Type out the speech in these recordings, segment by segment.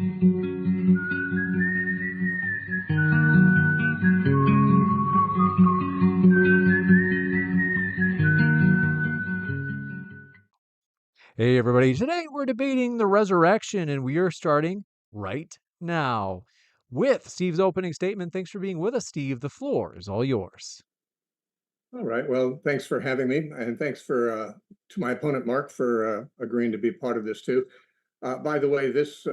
Hey, everybody. Today we're debating the resurrection, and we are starting right now with Steve's opening statement. Thanks for being with us, Steve. The floor is all yours. All right. Well, thanks for having me, and thanks for to my opponent Mark for agreeing to be part of this too. By the way, this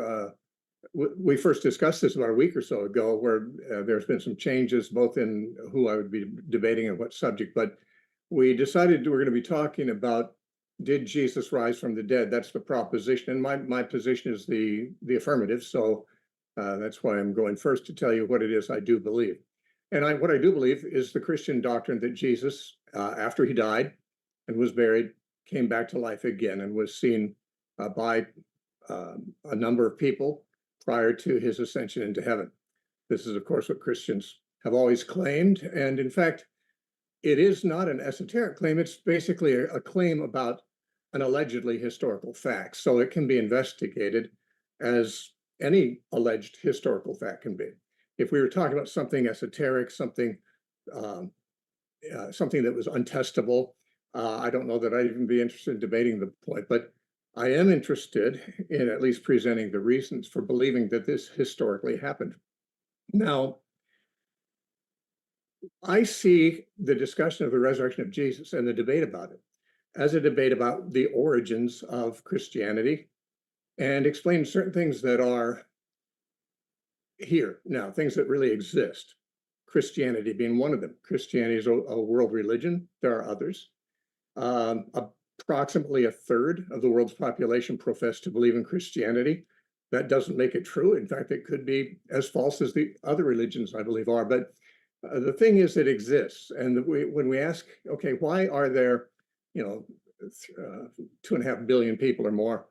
we first discussed this about a week or so ago, where there's been some changes both in who I would be debating and what subject. But we decided we're going to be talking about, did Jesus rise from the dead? That's the proposition, and my position is the affirmative. So that's why I'm going first to tell you what it is I do believe. And what I do believe is the Christian doctrine that Jesus, after he died and was buried, came back to life again and was seen by a number of people prior to his ascension into heaven. This is, of course, what Christians have always claimed. And in fact, it is not an esoteric claim. It's basically a claim about an allegedly historical fact. So it can be investigated as any alleged historical fact can be. If we were talking about something esoteric, something something that was untestable, I don't know that I'd even be interested in debating the point, but I am interested in at least presenting the reasons for believing that this historically happened. Now, I see the discussion of the resurrection of Jesus and the debate about it as a debate about the origins of Christianity and explain certain things that are here now, things that really exist. Christianity being one of them. Christianity is a world religion. There are others. Approximately a third of the world's population profess to believe in Christianity. That doesn't make it true. In fact, it could be as false as the other religions, I believe, are. But the thing is, it exists. And when we ask, okay, why are there, 2.5 billion people or more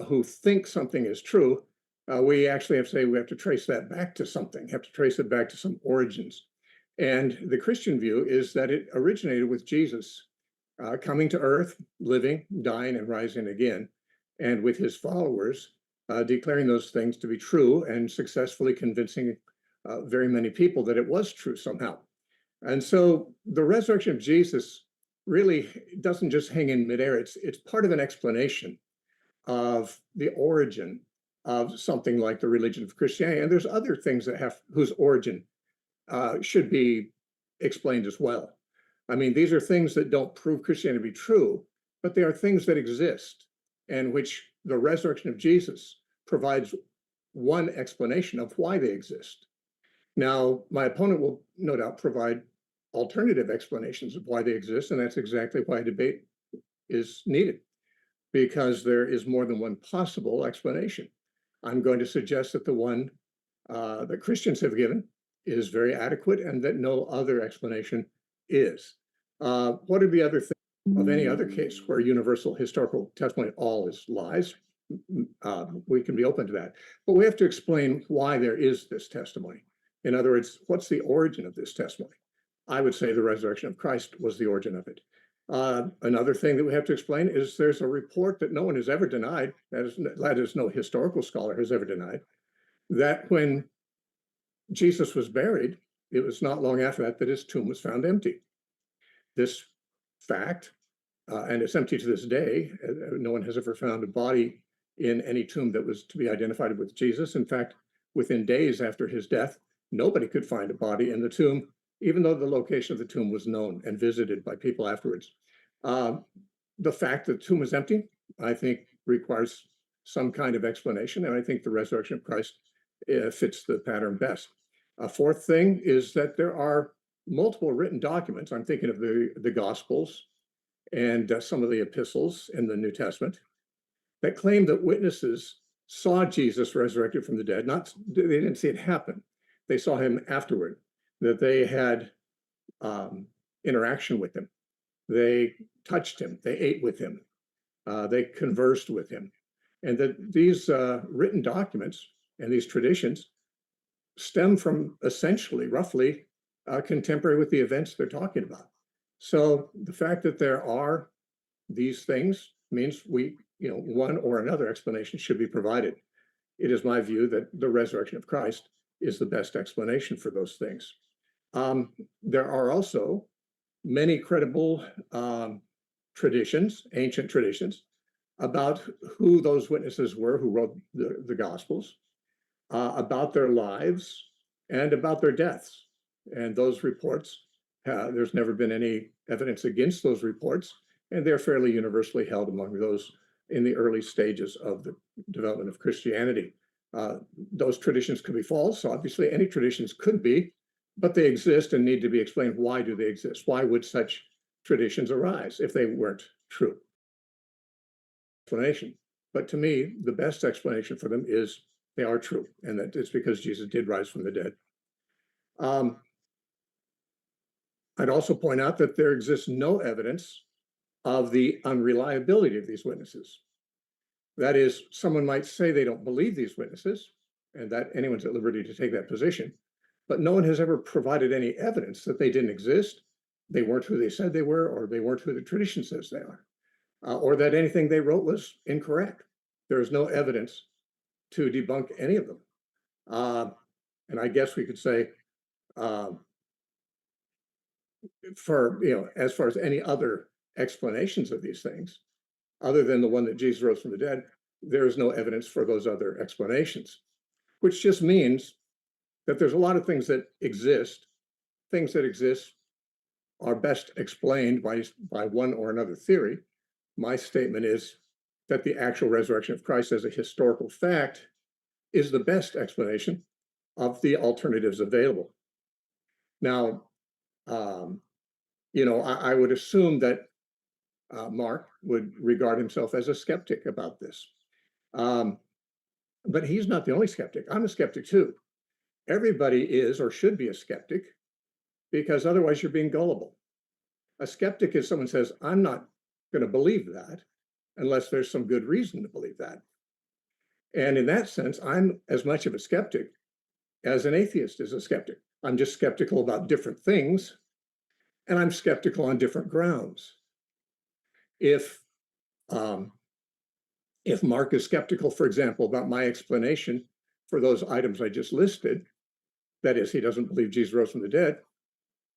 who think something is true, we actually have to say we have to trace that back to something, have to trace it back to some origins. And the Christian view is that it originated with Jesus coming to earth, living, dying, and rising again, and with his followers declaring those things to be true and successfully convincing very many people that it was true somehow. And so the resurrection of Jesus really doesn't just hang in midair. It's part of an explanation of the origin of something like the religion of Christianity. And there's other things that have whose origin should be explained as well. I mean, these are things that don't prove Christianity to be true, but they are things that exist and which the resurrection of Jesus provides one explanation of why they exist. Now, my opponent will no doubt provide alternative explanations of why they exist, and that's exactly why debate is needed, because there is more than one possible explanation. I'm going to suggest that the one that Christians have given is very adequate and that no other explanation is. What are the other things of any other case where universal historical testimony all is lies? We can be open to that, but we have to explain why there is this testimony. In other words, what's the origin of this testimony? I would say the resurrection of Christ was the origin of it. Another thing that we have to explain is there's a report that no one has ever denied, that is no historical scholar has ever denied, that when Jesus was buried, it was not long after that that his tomb was found empty. This fact, and it's empty to this day, no one has ever found a body in any tomb that was to be identified with Jesus. In fact, within days after his death, nobody could find a body in the tomb, even though the location of the tomb was known and visited by people afterwards. The fact that the tomb is empty, I think, requires some kind of explanation, and I think the resurrection of Christ fits the pattern best. A fourth thing is that there are multiple written documents. I'm thinking of the Gospels and some of the epistles in the New Testament that claim that witnesses saw Jesus resurrected from the dead. They didn't see it happen. They saw him afterward, that they had interaction with him. They touched him, they ate with him, they conversed with him. And that these written documents and these traditions stem from essentially, roughly, contemporary with the events they're talking about. So the fact that there are these things means one or another explanation should be provided. it is my view that the resurrection of Christ is the best explanation for those things. There are also many credible traditions, ancient traditions, about who those witnesses were who wrote the Gospels, about their lives, and about their deaths. And those reports, there's never been any evidence against those reports, and they're fairly universally held among those in the early stages of the development of Christianity. Those traditions could be false. Obviously, any traditions could be, but they exist and need to be explained. Why do they exist? Why would such traditions arise if they weren't true? Explanation. But to me, the best explanation for them is they are true, and that it's because Jesus did rise from the dead. I'd also point out that there exists no evidence of the unreliability of these witnesses. That is, someone might say they don't believe these witnesses, and that anyone's at liberty to take that position, but no one has ever provided any evidence that they didn't exist, they weren't who they said they were, or they weren't who the tradition says they are, or that anything they wrote was incorrect. There is no evidence to debunk any of them. And I guess we could say, as far as any other explanations of these things, other than the one that Jesus rose from the dead, there is no evidence for those other explanations, which just means that there's a lot of things that exist. Things that exist are best explained by one or another theory. My statement is that the actual resurrection of Christ as a historical fact is the best explanation of the alternatives available. Now, I would assume that Mark would regard himself as a skeptic about this. But he's not the only skeptic. I'm a skeptic too. Everybody is or should be a skeptic, because otherwise you're being gullible. A skeptic is someone says, I'm not going to believe that unless there's some good reason to believe that. And in that sense, I'm as much of a skeptic as an atheist is a skeptic. I'm just skeptical about different things, and I'm skeptical on different grounds. If Mark is skeptical, for example, about my explanation for those items I just listed, that is, he doesn't believe Jesus rose from the dead,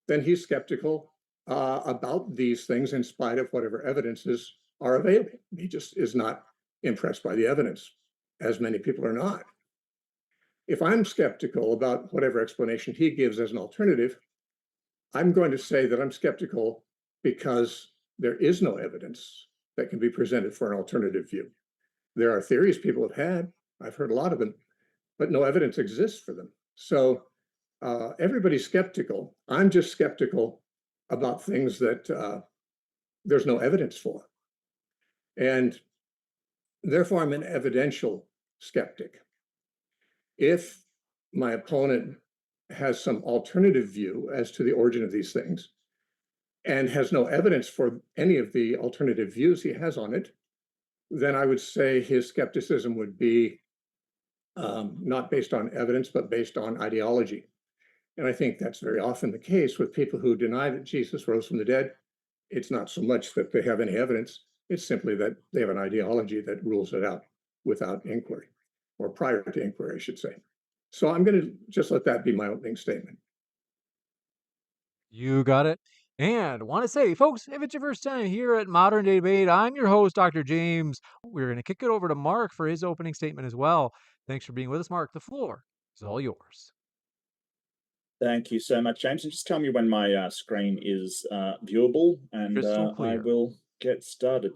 then he's skeptical about these things in spite of whatever evidences are available. He just is not impressed by the evidence, as many people are not. If I'm skeptical about whatever explanation he gives as an alternative, I'm going to say that I'm skeptical because there is no evidence that can be presented for an alternative view. There are theories people have had, I've heard a lot of them, but no evidence exists for them. So everybody's skeptical. I'm just skeptical about things that there's no evidence for. And therefore, I'm an evidential skeptic. If my opponent has some alternative view as to the origin of these things and has no evidence for any of the alternative views he has on it, then I would say his skepticism would be not based on evidence, but based on ideology. And I think that's very often the case with people who deny that Jesus rose from the dead. It's not so much that they have any evidence, it's simply that they have an ideology that rules it out without inquiry, or prior to inquiry, I should say. So I'm going to just let that be my opening statement. You got it. And want to say, folks, if it's your first time here at Modern Day Debate, I'm your host, Dr. James. We're going to kick it over to Mark for his opening statement as well. Thanks for being with us, Mark. The floor is all yours. Thank you so much, James. And just tell me when my screen is viewable, and Crystal I clear. will get started.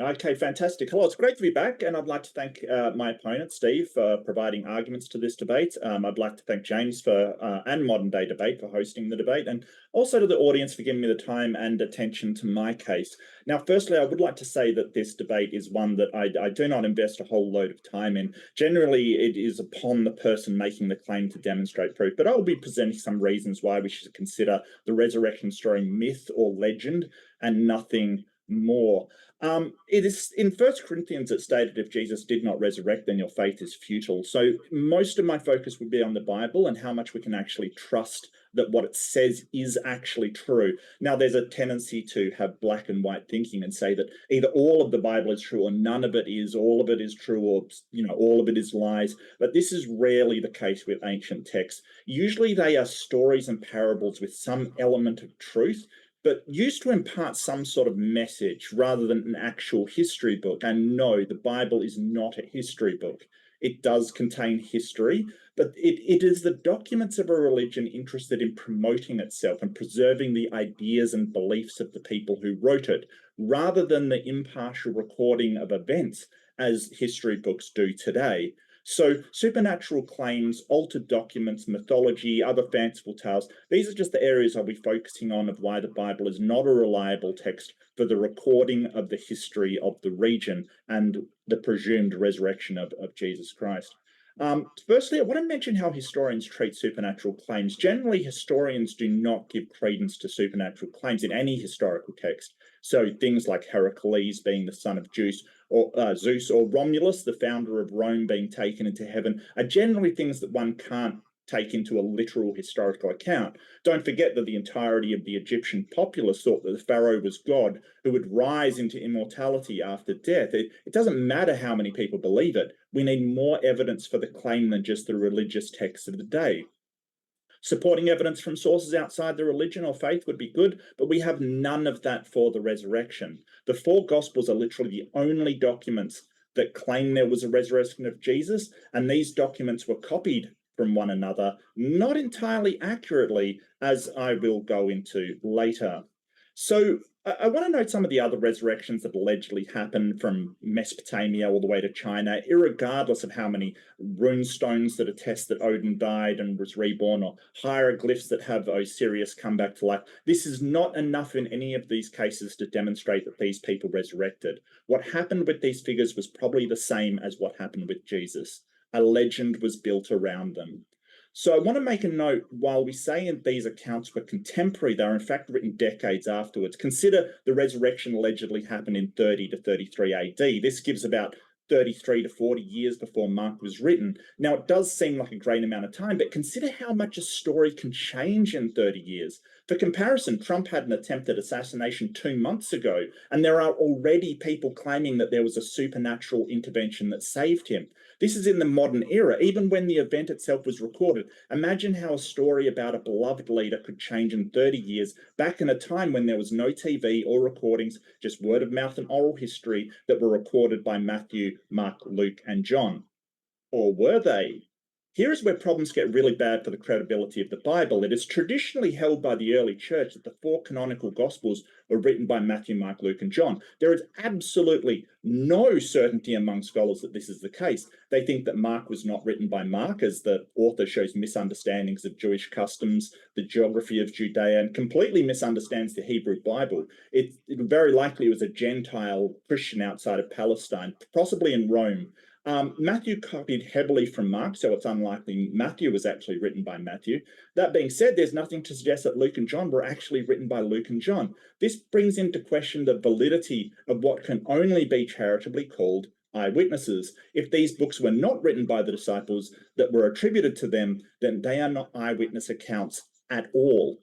Okay, fantastic. Hello, it's great to be back, and I'd like to thank my opponent, Steve, for providing arguments to this debate. I'd like to thank James and Modern Day Debate for hosting the debate, and also to the audience for giving me the time and attention to my case. Now, firstly, I would like to say that this debate is one that I do not invest a whole load of time in. Generally, it is upon the person making the claim to demonstrate proof, but I will be presenting some reasons why we should consider the resurrection story myth or legend and nothing more. It is in 1 Corinthians it stated, if Jesus did not resurrect, then your faith is futile. So most of my focus would be on the Bible and how much we can actually trust that what it says is actually true. Now, there's a tendency to have black and white thinking and say that either all of the Bible is true or none of it is, all of it is true, or all of it is lies. But this is rarely the case with ancient texts. Usually they are stories and parables with some element of truth, but used to impart some sort of message rather than an actual history book. And no, the Bible is not a history book. It does contain history, but it is the documents of a religion interested in promoting itself and preserving the ideas and beliefs of the people who wrote it, rather than the impartial recording of events as history books do today. So supernatural claims, altered documents, mythology, other fanciful tales, these are just the areas I'll be focusing on of why the Bible is not a reliable text for the recording of the history of the region and the presumed resurrection of Jesus Christ. Firstly, I want to mention how historians treat supernatural claims. Generally, historians do not give credence to supernatural claims in any historical text. So things like Heracles being the son of Zeus, or Romulus, the founder of Rome, being taken into heaven, are generally things that one can't take into a literal historical account. Don't forget that the entirety of the Egyptian populace thought that the pharaoh was God who would rise into immortality after death. It doesn't matter how many people believe it. We need more evidence for the claim than just the religious texts of the day. Supporting evidence from sources outside the religion or faith would be good, but we have none of that for the resurrection. The four Gospels are literally the only documents that claim there was a resurrection of Jesus, and these documents were copied from one another, not entirely accurately, as I will go into later. So I want to note some of the other resurrections that allegedly happened from Mesopotamia all the way to China, irregardless of how many rune stones that attest that Odin died and was reborn, or hieroglyphs that have Osiris come back to life. This is not enough in any of these cases to demonstrate that these people resurrected. What happened with these figures was probably the same as what happened with Jesus. A legend was built around them. So I want to make a note, while we say these accounts were contemporary, they are in fact written decades afterwards. Consider the resurrection allegedly happened in 30 to 33 AD. This gives about 33 to 40 years before Mark was written. Now, it does seem like a great amount of time, but consider how much a story can change in 30 years. For comparison, Trump had an attempted assassination 2 months ago, and there are already people claiming that there was a supernatural intervention that saved him. This is in the modern era, even when the event itself was recorded. Imagine how a story about a beloved leader could change in 30 years, back in a time when there was no TV or recordings, just word of mouth and oral history that were recorded by Matthew, Mark, Luke, and John. Or were they? Here is where problems get really bad for the credibility of the Bible. It is traditionally held by the early church that the four canonical Gospels were written by Matthew, Mark, Luke, and John. There is absolutely no certainty among scholars that this is the case. They think that Mark was not written by Mark, as the author shows misunderstandings of Jewish customs, the geography of Judea, and completely misunderstands the Hebrew Bible. It very likely was a Gentile Christian outside of Palestine, possibly in Rome. Matthew copied heavily from Mark, so it's unlikely Matthew was actually written by Matthew. That being said, there's nothing to suggest that Luke and John were actually written by Luke and John. This brings into question the validity of what can only be charitably called eyewitnesses. If these books were not written by the disciples that were attributed to them, then they are not eyewitness accounts at all.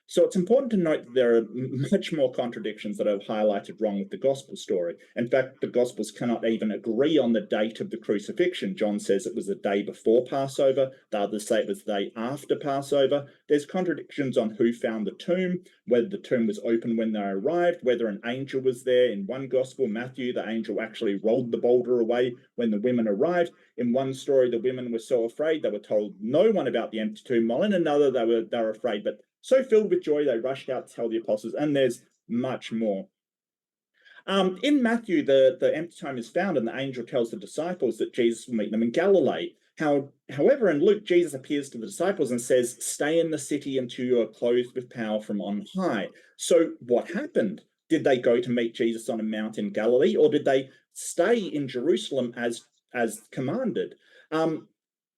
So it's important to note that there are much more contradictions that are highlighted wrong with the gospel story. In fact, the gospels cannot even agree on the date of the crucifixion. John says it was the day before Passover. The others say it was the day after Passover. There's contradictions on who found the tomb, whether the tomb was open when they arrived, whether an angel was there. In one gospel, Matthew, the angel actually rolled the boulder away when the women arrived. In one story, the women were so afraid they were told no one about the empty tomb, while in another they were afraid, but so filled with joy, they rushed out to tell the apostles, and there's much more. In Matthew, the empty tomb is found, and the angel tells the disciples that Jesus will meet them in Galilee. However, in Luke, Jesus appears to the disciples and says, "Stay in the city until you are clothed with power from on high." So what happened? Did they go to meet Jesus on a mount in Galilee, or did they stay in Jerusalem as commanded?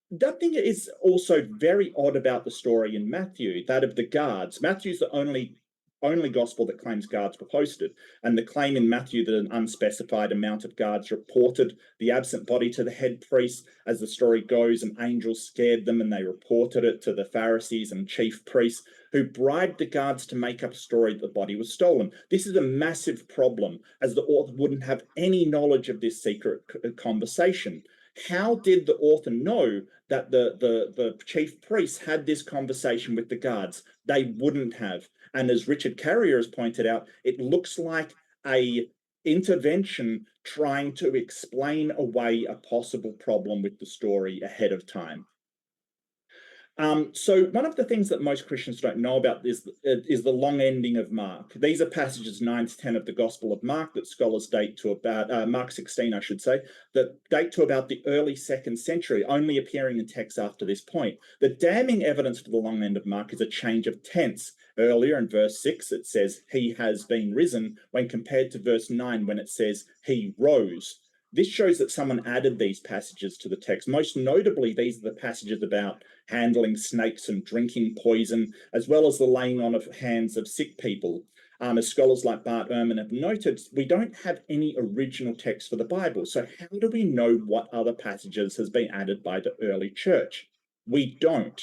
That thing is also very odd about the story in Matthew, that of the guards. Matthew's the only only gospel that claims guards were posted. And the claim in Matthew that an unspecified amount of guards reported the absent body to the head priest, as the story goes, and angels scared them and they reported it to the Pharisees and chief priests, who bribed the guards to make up a story that the body was stolen. This is a massive problem, as the author wouldn't have any knowledge of this secret conversation. How did the author know that the chief priests had this conversation with the guards? They wouldn't have. And as Richard Carrier has pointed out, it looks like a intervention trying to explain away a possible problem with the story ahead of time. So one of the things that most Christians don't know about is the long ending of Mark. These are passages 9 to 10 of the Gospel of Mark that scholars date to about, Mark 16, I should say, that date to about the early 2nd century, only appearing in texts after this point. The damning evidence for the long end of Mark is a change of tense. Earlier in verse 6, it says, he has been risen, when compared to verse 9, when it says, he rose. This shows that someone added these passages to the text. Most notably, these are the passages about handling snakes and drinking poison, as well as the laying on of hands of sick people. As scholars like Bart Ehrman have noted, we don't have any original text for the Bible. So how do we know what other passages has been added by the early church? We don't.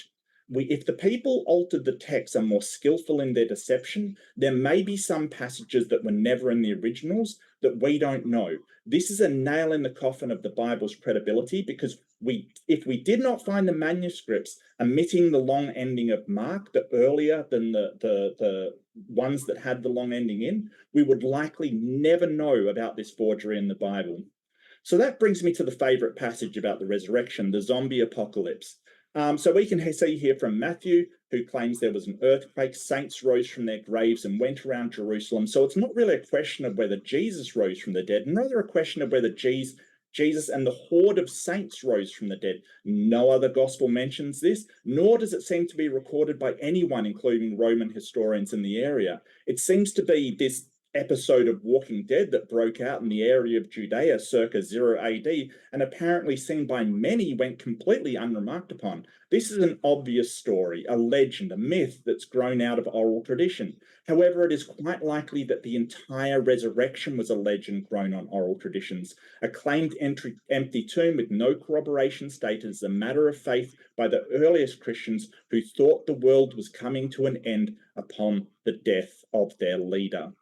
If the people altered the text and more skillful in their deception, there may be some passages that were never in the originals that we don't know. This is a nail in the coffin of the Bible's credibility, because if we did not find the manuscripts omitting the long ending of Mark, the earlier than the ones that had the long ending in, we would likely never know about this forgery in the Bible. So that brings me to the favorite passage about the resurrection, the zombie apocalypse. So we can see here from Matthew, who claims there was an earthquake, saints rose from their graves and went around Jerusalem. So it's not really a question of whether Jesus rose from the dead, and rather a question of whether Jesus and the horde of saints rose from the dead. No other gospel mentions this, nor does it seem to be recorded by anyone, including Roman historians in the area. It seems to be this episode of Walking Dead that broke out in the area of Judea circa 0 AD, and apparently seen by many went completely unremarked upon. This is an obvious story, a legend, a myth that's grown out of oral tradition. However, it is quite likely that the entire resurrection was a legend grown on oral traditions, a claimed empty tomb with no corroboration stated as a matter of faith by the earliest Christians who thought the world was coming to an end upon the death of their leader.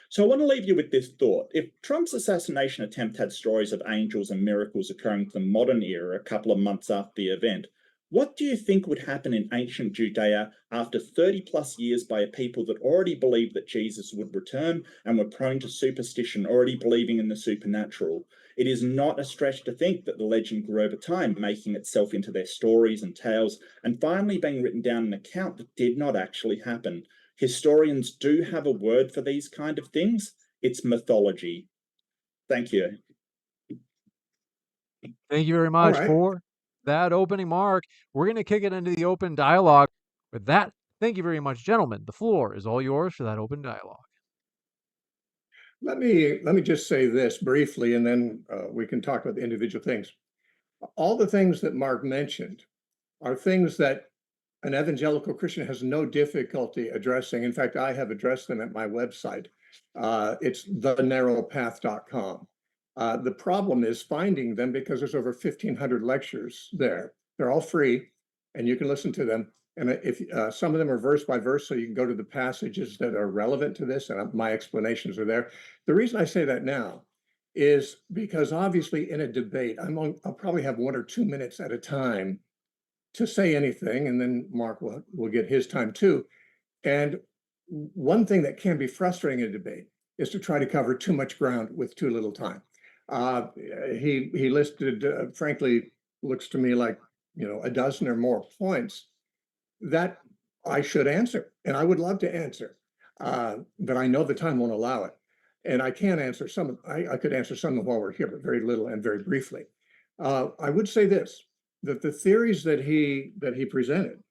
So I want to leave you with this thought. If Trump's assassination attempt had stories of angels and miracles occurring to the modern era a couple of months after the event, what do you think would happen in ancient Judea after 30 plus years by a people that already believed that Jesus would return and were prone to superstition, already believing in the supernatural? It is not a stretch to think that the legend grew over time, making itself into their stories and tales, and finally being written down in an account that did not actually happen. Historians do have a word for these kind of things. It's mythology. Thank you. Thank you very All much right. for that opening, Mark. We're going to kick it into the open dialogue. With that, thank you very much, gentlemen. The floor is all yours for that open dialogue. Let me just say this briefly, and then we can talk about the individual things. All the things that Mark mentioned are things that an evangelical Christian has no difficulty addressing. In fact, I have addressed them at my website. It's thenarrowpath.com. The problem is finding them, because there's over 1,500 lectures there. They're all free, and you can listen to them. And if some of them are verse by verse, so you can go to the passages that are relevant to this, and my explanations are there. The reason I say that now is because obviously in a debate, I'll probably have 1 or 2 minutes at a time to say anything, and then Mark will get his time too. And one thing that can be frustrating in a debate is to try to cover too much ground with too little time. He listed, frankly, looks to me like, a dozen or more points that I should answer, and I would love to answer, but I know the time won't allow it. And I can't answer some. I could answer some while we're here, but very little and very briefly. I would say this: that the theories that he presented,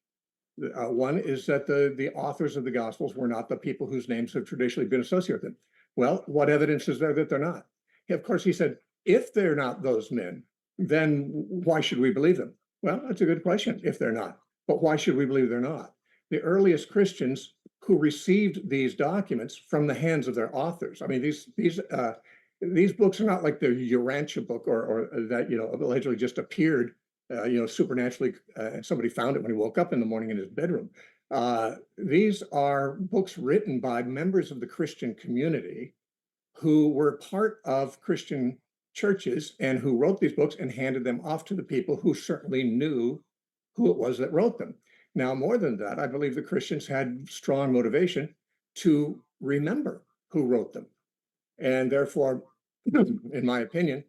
one is that the authors of the Gospels were not the people whose names have traditionally been associated with them. Well, what evidence is there that they're not? Of course, he said, if they're not those men, then why should we believe them? Well, that's a good question, if they're not. But why should we believe they're not? The earliest Christians who received these documents from the hands of their authors. I mean, these books are not like the Urantia book or that, allegedly just appeared, supernaturally, and somebody found it when he woke up in the morning in his bedroom. These are books written by members of the Christian community who were part of Christian churches and who wrote these books and handed them off to the people who certainly knew who it was that wrote them. Now, more than that, I believe the Christians had strong motivation to remember who wrote them. And therefore, in my opinion,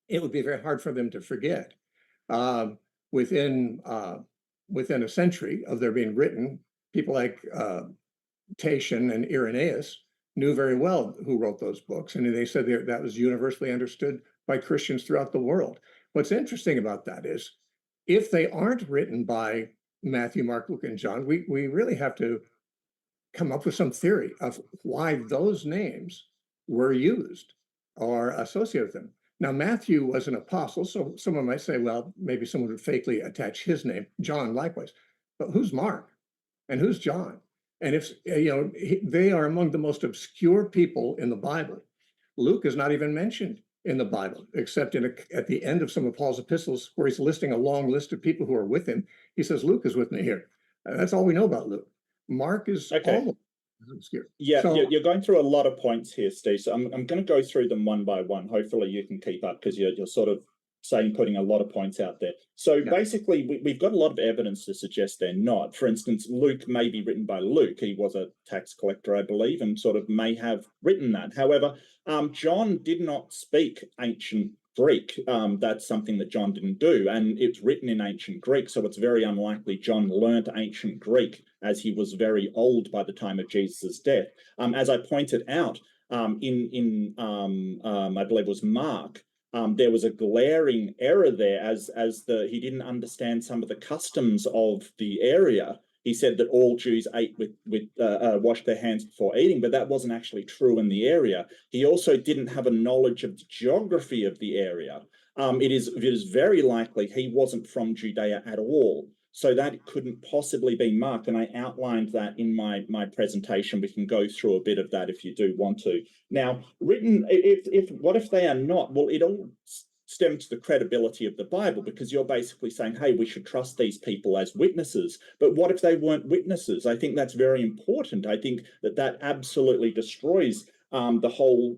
it would be very hard for them to forget. Within a century of their being written, people like Tatian and Irenaeus knew very well who wrote those books, and they said that was universally understood by Christians throughout the world. What's interesting about that is, if they aren't written by Matthew, Mark, Luke, and John, we really have to come up with some theory of why those names were used or associated with them. Now, Matthew was an apostle, so someone might say, well, maybe someone would fakely attach his name. John, likewise. But who's Mark? And who's John? And if, they are among the most obscure people in the Bible. Luke is not even mentioned in the Bible, except at the end of some of Paul's epistles, where he's listing a long list of people who are with him. He says, Luke is with me here. That's all we know about Luke. Mark is almost obscure. Yeah, so, you're going through a lot of points here, Steve. So I'm going to go through them one by one. Hopefully you can keep up, because you're sort of putting a lot of points out there. So basically, we've got a lot of evidence to suggest they're not. For instance, Luke may be written by Luke. He was a tax collector, I believe, and sort of may have written that. However, John did not speak ancient Greek. That's something that John didn't do, and it's written in ancient Greek, so it's very unlikely John learned ancient Greek, as he was very old by the time of Jesus' death. As I pointed out, I believe it was Mark, there was a glaring error there, as he didn't understand some of the customs of the area. He said that all Jews ate washed their hands before eating, but that wasn't actually true in the area. He also didn't have a knowledge of the geography of the area. It is very likely he wasn't from Judea at all. So that couldn't possibly be Mark, and I outlined that in my presentation. We can go through a bit of that if you do want to. Now, written, what if they are not? Well, it all stems to the credibility of the Bible, because you're basically saying, hey, we should trust these people as witnesses. But what if they weren't witnesses? I think that's very important. I think that absolutely destroys the whole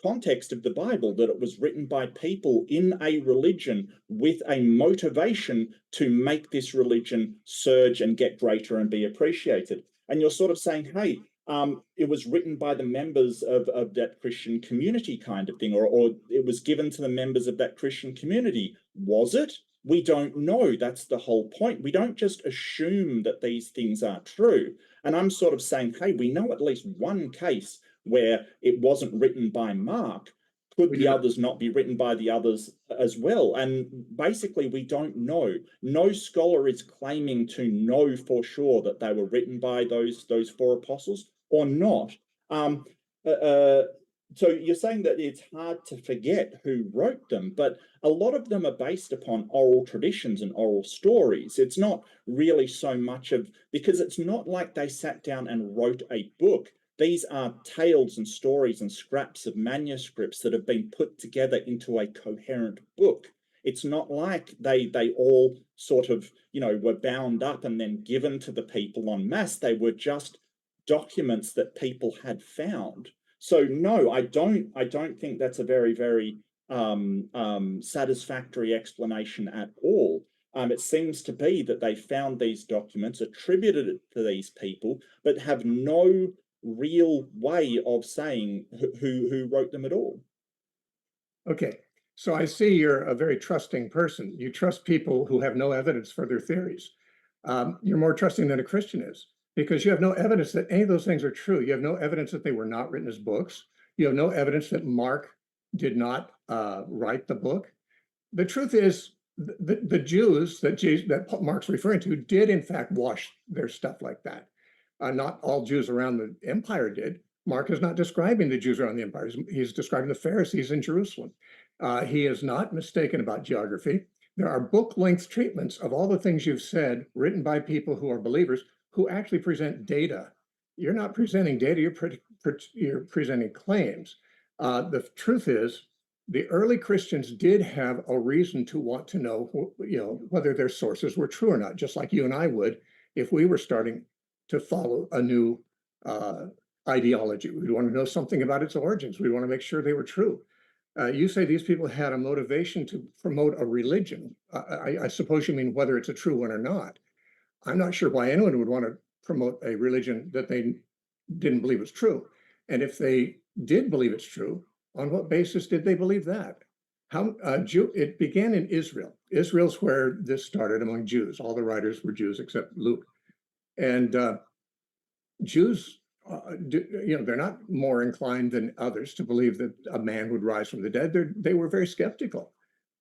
context of the Bible, that it was written by people in a religion with a motivation to make this religion surge and get greater and be appreciated. And you're sort of saying, hey, it was written by the members of that Christian community kind of thing, or it was given to the members of that Christian community. Was it? We don't know. That's the whole point. We don't just assume that these things are true. And I'm sort of saying, hey, we know at least one case where it wasn't written by Mark. Could the others not be written by the others as well? And basically, we don't know. No scholar is claiming to know for sure that they were written by those four apostles or not. So you're saying that it's hard to forget who wrote them, but a lot of them are based upon oral traditions and oral stories. It's not really so much of, because it's not like they sat down and wrote a book. These are tales and stories and scraps of manuscripts that have been put together into a coherent book. It's not like they all sort of, were bound up and then given to the people en masse. They were just documents that people had found. So no, I don't think that's a very, very satisfactory explanation at all. It seems to be that they found these documents, attributed it to these people, but have no real way of saying who wrote them at all. Okay, so I see you're a very trusting person. You trust people who have no evidence for their theories. You're more trusting than a Christian is, because you have no evidence that any of those things are true. You have no evidence that they were not written as books. You have no evidence that Mark did not write the book. The truth is, the Jews that Mark's referring to did in fact wash their stuff like that. Not all Jews around the empire did. Mark is not describing the Jews around the empire. He's describing the Pharisees in Jerusalem. He is not mistaken about geography. There are book-length treatments of all the things you've said, written by people who are believers, who actually present data you're not presenting data, you're presenting claims. The truth is, the early Christians did have a reason to want to know, whether their sources were true or not, just like you and I would if we were starting to follow a new ideology. We'd want to know something about its origins. We want to make sure they were true. You say these people had a motivation to promote a religion. I suppose you mean whether it's a true one or not. I'm not sure why anyone would want to promote a religion that they didn't believe was true. And if they did believe it's true, on what basis did they believe that? It began in Israel. Israel's where this started among Jews. All the writers were Jews except Luke. And Jews, they're not more inclined than others to believe that a man would rise from the dead. They were very skeptical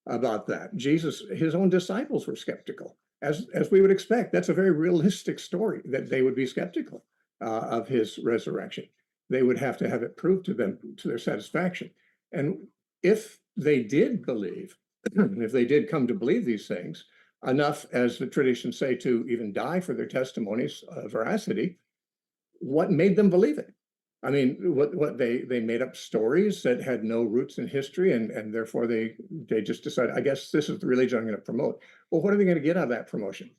about that. Jesus, his own disciples were skeptical, as we would expect. That's a very realistic story, that they would be skeptical of his resurrection. They would have to have it proved to them to their satisfaction. And if they did believe, if they did come to believe these things, enough, as the traditions say, to even die for their testimony's veracity, what made them believe it? I mean, what they made up stories that had no roots in history, and therefore they just decided, I guess this is the religion I'm going to promote. Well, what are they going to get out of that promotion?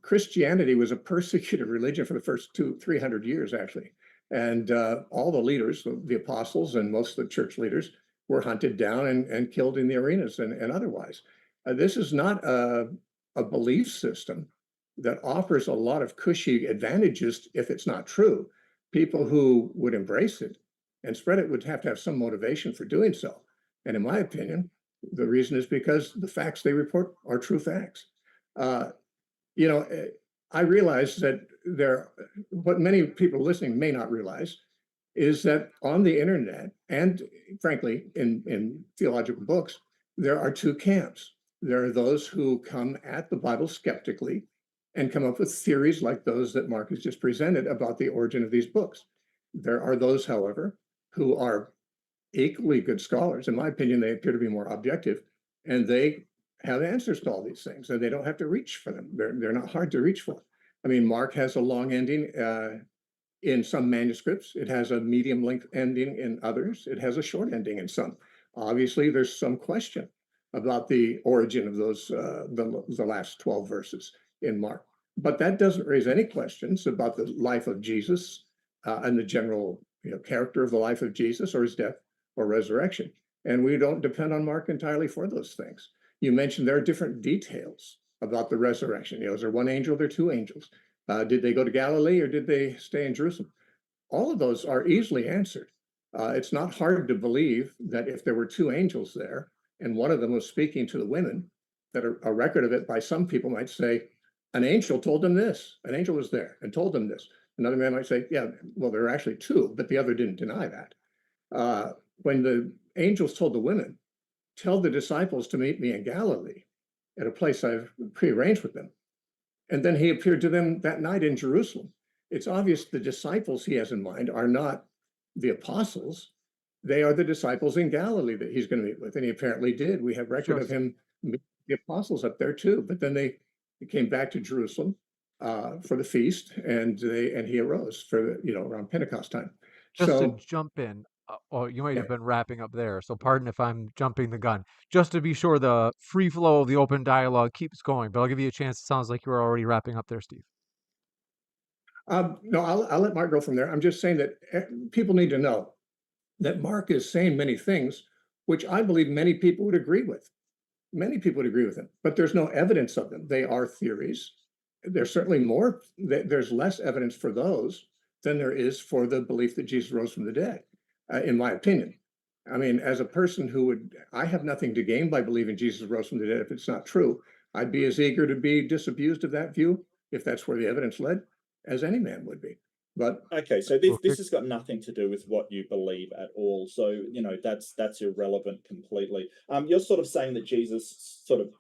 Christianity was a persecuted religion for the first 300 years, actually. And all the leaders, the apostles and most of the church leaders, were hunted down and killed in the arenas and otherwise. This is not a belief system that offers a lot of cushy advantages if it's not true. People who would embrace it and spread it would have to have some motivation for doing so. And in my opinion, the reason is because the facts they report are true facts. I realize that what many people listening may not realize is that on the internet and frankly in theological books, there are two camps. There are those who come at the Bible skeptically and come up with theories like those that Mark has just presented about the origin of these books. There are those, however, who are equally good scholars. In my opinion, they appear to be more objective, and they have answers to all these things, and they don't have to reach for them. They're not hard to reach for. I mean, Mark has a long ending in some manuscripts. It has a medium length ending in others. It has a short ending in some. Obviously, there's some question about the origin of those the last 12 verses in Mark. But that doesn't raise any questions about the life of Jesus and the general character of the life of Jesus or his death or resurrection. And we don't depend on Mark entirely for those things. You mentioned there are different details about the resurrection. Is there one angel? There are two angels. Did they go to Galilee or did they stay in Jerusalem? All of those are easily answered. It's not hard to believe that if there were two angels there and one of them was speaking to the women, that a record of it by some people might say, an angel told them this. An angel was there and told them this. Another man might say, yeah, well, there are actually two, but the other didn't deny that. When the angels told the women, tell the disciples to meet me in Galilee at a place I've prearranged with them. And then he appeared to them that night in Jerusalem. It's obvious the disciples he has in mind are not the apostles. They are the disciples in Galilee that he's going to meet with. And he apparently did. We have record of him meeting the apostles up there too. But then they came back to Jerusalem for the feast, and he arose for around Pentecost time. Just to So jump in, oh, you might yeah, have been wrapping up there, so pardon if I'm jumping the gun. Just to be sure the free flow of the open dialogue keeps going, but I'll give you a chance. It sounds like you were already wrapping up there, Steve. no, I'll let Mark go from there. I'm just saying that people need to know that Mark is saying many things which I believe many people would agree with. Many people would agree with him, but there's no evidence of them. They are theories. There's certainly more, there's less evidence for those than there is for the belief that Jesus rose from the dead, in my opinion. I mean, as a person I have nothing to gain by believing Jesus rose from the dead if it's not true. I'd be as eager to be disabused of that view, if that's where the evidence led, as any man would be. But Okay, so We'll this kick has got nothing to do with what you believe at all. So that's irrelevant completely. You're sort of saying that Jesus sort of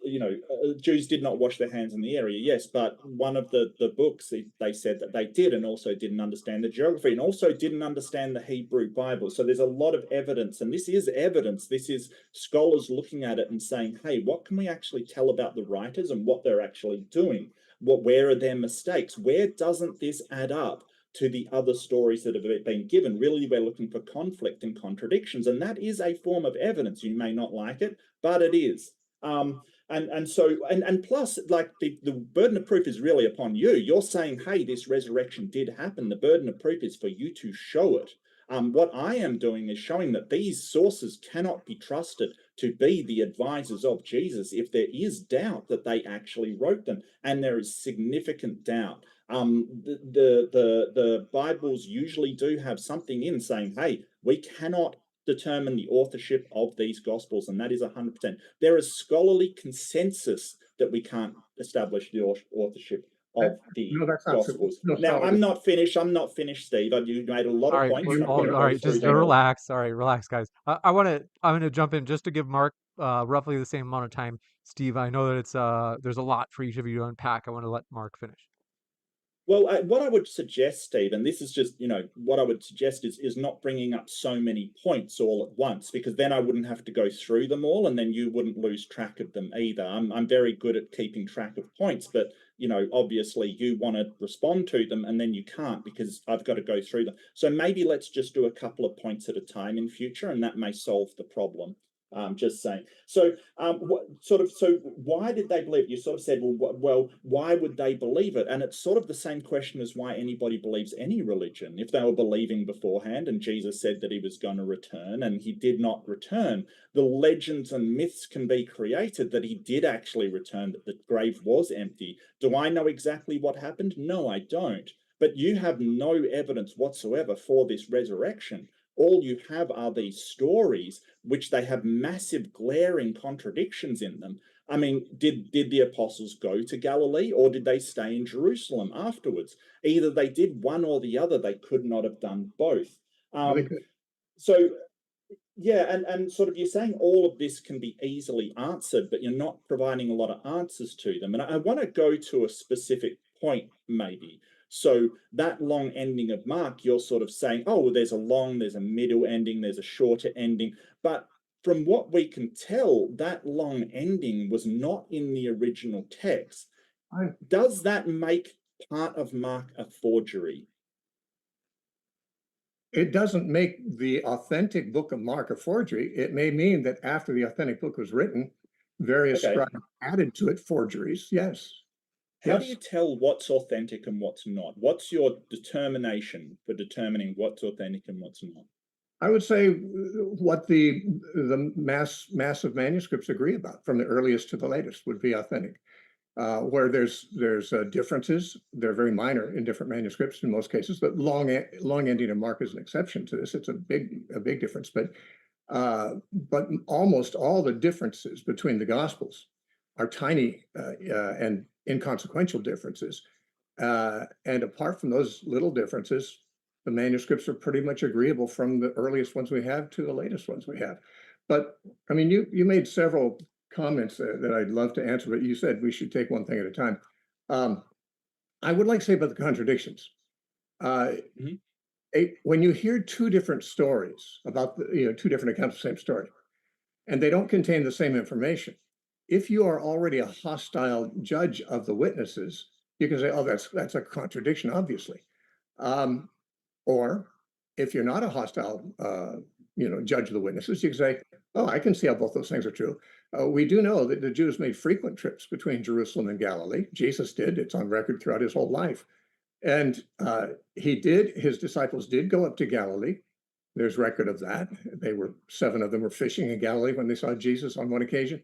Jews did not wash their hands in the area. Yes, but one of the books they said that they did, and also didn't understand the geography, and also didn't understand the Hebrew Bible. So there's a lot of evidence, and this is evidence. This is scholars looking at it and saying, hey, what can we actually tell about the writers and what they're actually doing? where are their mistakes? Where doesn't this add up to the other stories that have been given? Really, we're looking for conflict and contradictions, and that is a form of evidence. You may not like it, but it is. And plus, like, the burden of proof is really upon you. You're saying, hey, this resurrection did happen. The burden of proof is for you to show it. What I am doing is showing that these sources cannot be trusted to be the advisors of Jesus if there is doubt that they actually wrote them, and there is significant doubt. The Bibles usually do have something in saying, hey, we cannot determine the authorship of these gospels, and that is 100%. There is scholarly consensus that we can't establish the authorship of the No, that's not true. gospels. No Now, scholar. I'm not finished, Steve. You made a lot All of right, points, and I'm all going to go right, through just them all. relax. All right, relax, guys. I'm gonna jump in just to give Mark roughly the same amount of time. Steve, I know that it's there's a lot for each of you to unpack. I want to let Mark finish. Well, what I would suggest, Steve, and this is just, what I would suggest is not bringing up so many points all at once, because then I wouldn't have to go through them all, and then you wouldn't lose track of them either. I'm very good at keeping track of points, but obviously you want to respond to them, and then you can't because I've got to go through them. So maybe let's just do a couple of points at a time in future, and that may solve the problem. Just saying. So, so why did they believe? You sort of said, well, why would they believe it? And it's sort of the same question as why anybody believes any religion. If they were believing beforehand, and Jesus said that he was going to return, and he did not return, the legends and myths can be created that he did actually return, that the grave was empty. Do I know exactly what happened? No, I don't. But you have no evidence whatsoever for this resurrection. All you have are these stories, which they have massive glaring contradictions in them. I mean, did the apostles go to Galilee, or did they stay in Jerusalem afterwards? Either they did one or the other. They could not have done both. So yeah, and sort of you're saying all of this can be easily answered, but you're not providing a lot of answers to them. And I want to go to a specific point, maybe. So that long ending of Mark, you're sort of saying, oh, well, there's a middle ending, there's a shorter ending. But from what we can tell, that long ending was not in the original text. Does that make part of Mark a forgery? It doesn't make the authentic book of Mark a forgery. It may mean that after the authentic book was written, various scribes added to it forgeries. Yes. How do you tell what's authentic and what's not? What's your determination for determining what's authentic and what's not? I would say what the massive manuscripts agree about, from the earliest to the latest, would be authentic. Where there's differences, they're very minor in different manuscripts in most cases. But long ending of Mark is an exception to this. It's a big difference. But almost all the differences between the Gospels are tiny and inconsequential differences. And apart from those little differences, the manuscripts are pretty much agreeable from the earliest ones we have to the latest ones we have. But I mean, you made several comments that I'd love to answer, but you said we should take one thing at a time. I would like to say about the contradictions. When you hear two different stories about two different accounts of the same story, and they don't contain the same information, if you are already a hostile judge of the witnesses, you can say, "Oh, that's a contradiction, obviously." Or if you're not a hostile, judge of the witnesses, you can say, "Oh, I can see how both those things are true." We do know that the Jews made frequent trips between Jerusalem and Galilee. Jesus did. It's on record throughout his whole life. And his disciples did go up to Galilee. There's record of that. 7 of them were fishing in Galilee when they saw Jesus on one occasion.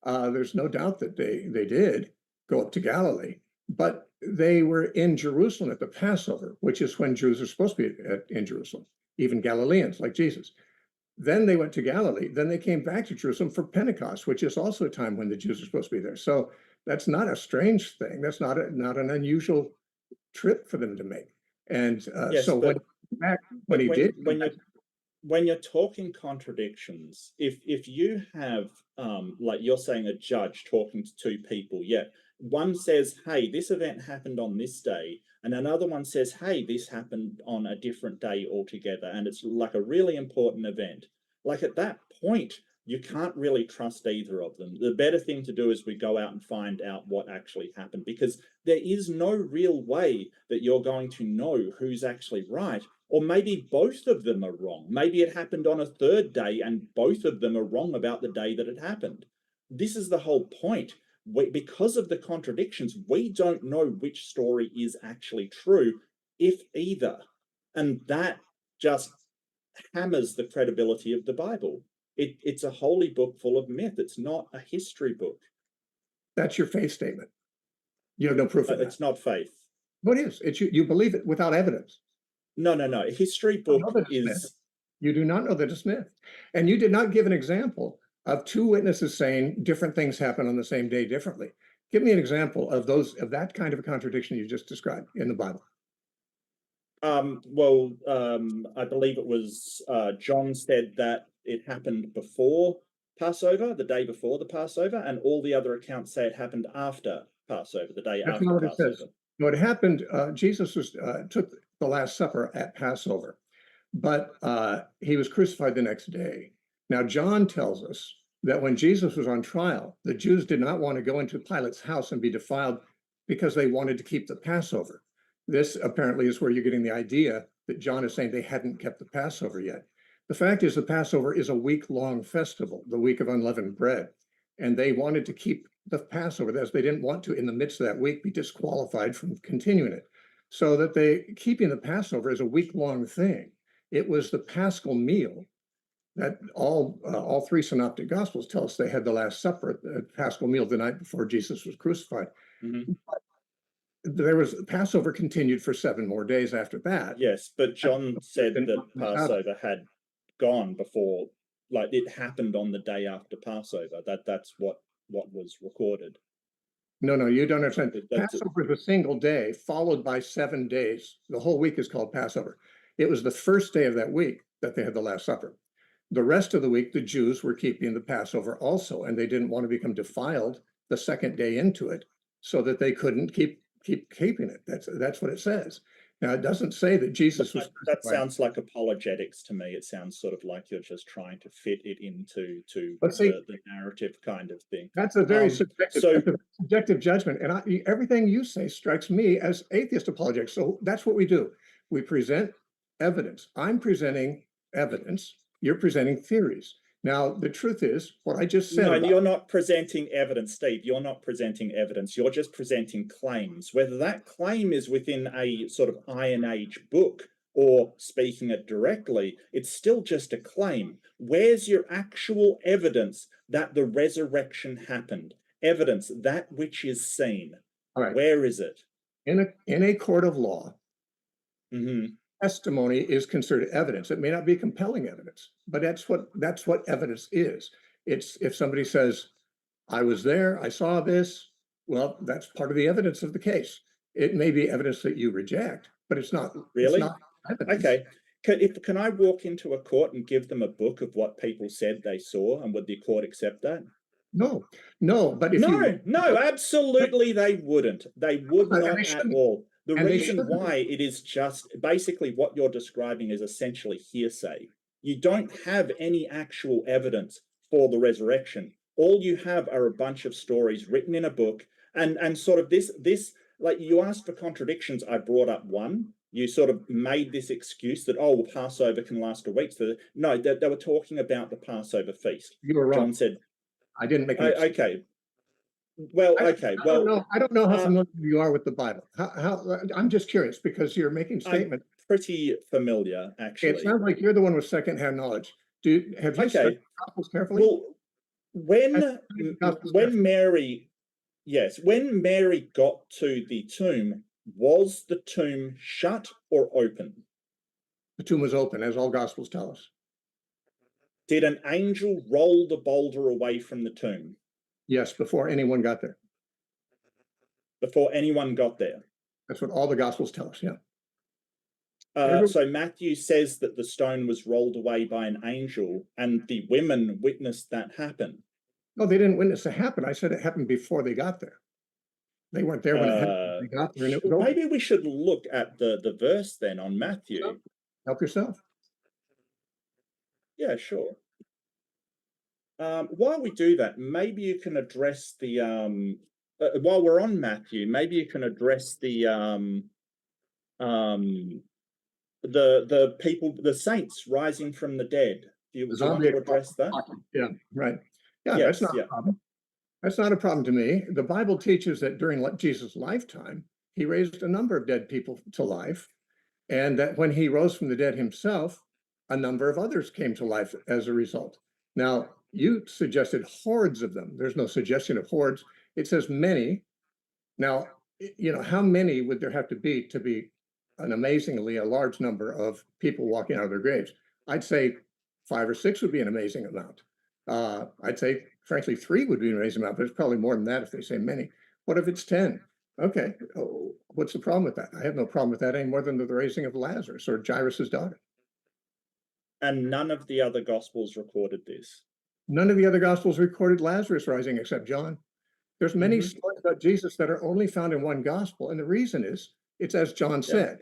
There's no doubt that they did go up to Galilee, but they were in Jerusalem at the Passover, which is when Jews are supposed to be in Jerusalem, even Galileans like Jesus. Then they went to Galilee. Then they came back to Jerusalem for Pentecost, which is also a time when the Jews are supposed to be there. So that's not a strange thing. That's not an unusual trip for them to make. And Yes, so when you're talking contradictions, if you have like you're saying a judge talking to two people, yeah, one says, hey, this event happened on this day, and another one says, hey, this happened on a different day altogether, and it's like a really important event. Like at that point, You can't really trust either of them. The better thing to do is we go out and find out what actually happened, because there is no real way that you're going to know who's actually right. Or maybe both of them are wrong. Maybe it happened on a third day and both of them are wrong about the day that it happened. This is the whole point. Because of the contradictions, we don't know which story is actually true, if either. And that just hammers the credibility of the Bible. It's a holy book full of myth. It's not a history book. That's your faith statement. You have no proof of that. It's not faith. What is? It's you believe it without evidence. No. A history book is... You do not know that it's myth. And you did not give an example of two witnesses saying different things happen on the same day differently. Give me an example of that kind of a contradiction you just described in the Bible. I believe it was John said that it happened before Passover, the day before the Passover, and all the other accounts say it happened after Passover, the day after Passover. Passover. What happened, Jesus took the Last Supper at Passover, but he was crucified the next day. Now, John tells us that when Jesus was on trial, the Jews did not want to go into Pilate's house and be defiled because they wanted to keep the Passover. This apparently is where you're getting the idea that John is saying they hadn't kept the Passover yet. The fact is the Passover is a week-long festival, the week of unleavened bread, and they wanted to keep the Passover. As they didn't want to, in the midst of that week, be disqualified from continuing it. So that keeping the Passover is a week-long thing. It was the Paschal meal that all three synoptic gospels tell us they had the Last Supper, the Paschal meal the night before Jesus was crucified. Mm-hmm. Passover continued for 7 more days after that. Yes, but John said that Passover had gone before, like it happened on the day after Passover. That's what was recorded. No, you don't understand. Passover is a single day followed by 7 days. The whole week is called Passover. It was the first day of that week that they had the Last Supper. The rest of the week, the Jews were keeping the Passover also, and they didn't want to become defiled the second day into it, so that they couldn't keep keeping it. That's what it says. Now, it doesn't say that Jesus was. That sounds like apologetics to me. It sounds sort of like you're just trying to fit it into the narrative kind of thing. That's a very subjective judgment, and everything you say strikes me as atheist apologetics. So that's what we do. We present evidence. I'm presenting evidence. You're presenting theories. Now, the truth is, what I just said. No, you're not presenting evidence, Steve. You're not presenting evidence. You're just presenting claims. Whether that claim is within a sort of Iron Age book or speaking it directly, it's still just a claim. Where's your actual evidence that the resurrection happened? Evidence, that which is seen. All right. Where is it? In a court of law, mm-hmm. Testimony is considered evidence. It may not be compelling evidence, but that's what evidence is. It's if somebody says, I was there, I saw this, well, that's part of the evidence of the case. It may be evidence that you reject, but it's not really. It's not evidence. Okay. Can I walk into a court and give them a book of what people said they saw, and would the court accept that? No, but if no, absolutely they wouldn't. They would not at all. The reason why it is just basically what you're describing is essentially hearsay. You don't have any actual evidence for the resurrection. All you have are a bunch of stories written in a book, and sort of this like you asked for contradictions. I brought up one. You sort of made this excuse that, oh, well, Passover can last a week. So no, they were talking about the Passover feast. You were wrong. John said, I didn't make an excuse. Okay. Well, okay. I don't know how familiar you are with the Bible. How I'm just curious because you're making statements. I'm pretty familiar, actually. It sounds like you're the one with secondhand knowledge. Have you studied the Gospels carefully? Well, when Mary got to the tomb, was the tomb shut or open? The tomb was open, as all Gospels tell us. Did an angel roll the boulder away from the tomb? Yes, before anyone got there. Before anyone got there. That's what all the Gospels tell us, yeah. So Matthew says that the stone was rolled away by an angel, and the women witnessed that happen. No, they didn't witness it happen. I said it happened before they got there. They weren't there when it happened. They got there and it was over. Maybe we should look at the verse then on Matthew. Help yourself. Yeah, sure. While we do that, maybe you can address the while we're on Matthew, maybe you can address um, the people, the saints rising from the dead. Do you want Zombie to address that? Yeah, right. Yeah, that's Yes, not yeah. a problem. That's not a problem to me. The Bible teaches that during Jesus' lifetime, he raised a number of dead people to life, and that when he rose from the dead himself, a number of others came to life as a result. Now, you suggested hordes of them. There's no suggestion of hordes. It says many. Now, how many would there have to be an amazingly a large number of people walking out of their graves? I'd say 5 or 6 would be an amazing amount. I'd say, frankly, 3 would be an amazing amount, but it's probably more than that if they say many. What if it's 10? Okay, what's the problem with that? I have no problem with that any more than the raising of Lazarus or Jairus's daughter. And none of the other gospels recorded this. None of the other gospels recorded Lazarus rising except John. There's many stories about Jesus that are only found in one gospel, and the reason is it's as John said.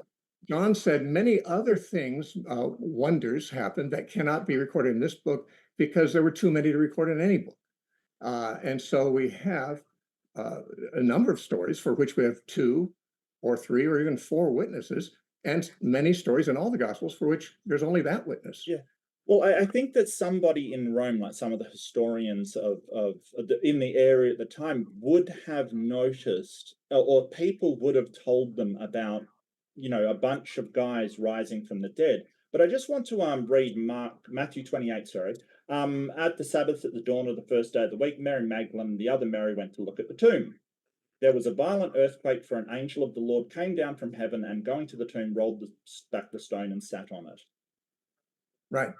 John said many other things, wonders happened that cannot be recorded in this book because there were too many to record in any book. And so we have a number of stories for which we have 2 or 3 or even 4 witnesses, and many stories in all the gospels for which there's only that witness. Yeah. Well, I think that somebody in Rome, like some of the historians in the area at the time, would have noticed, or people would have told them about, a bunch of guys rising from the dead. But I just want to read Matthew 28. Sorry. At the Sabbath, at the dawn of the first day of the week, Mary Magdalene and the other Mary went to look at the tomb. There was a violent earthquake, for an angel of the Lord came down from heaven and, going to the tomb, rolled back the stone and sat on it. Right.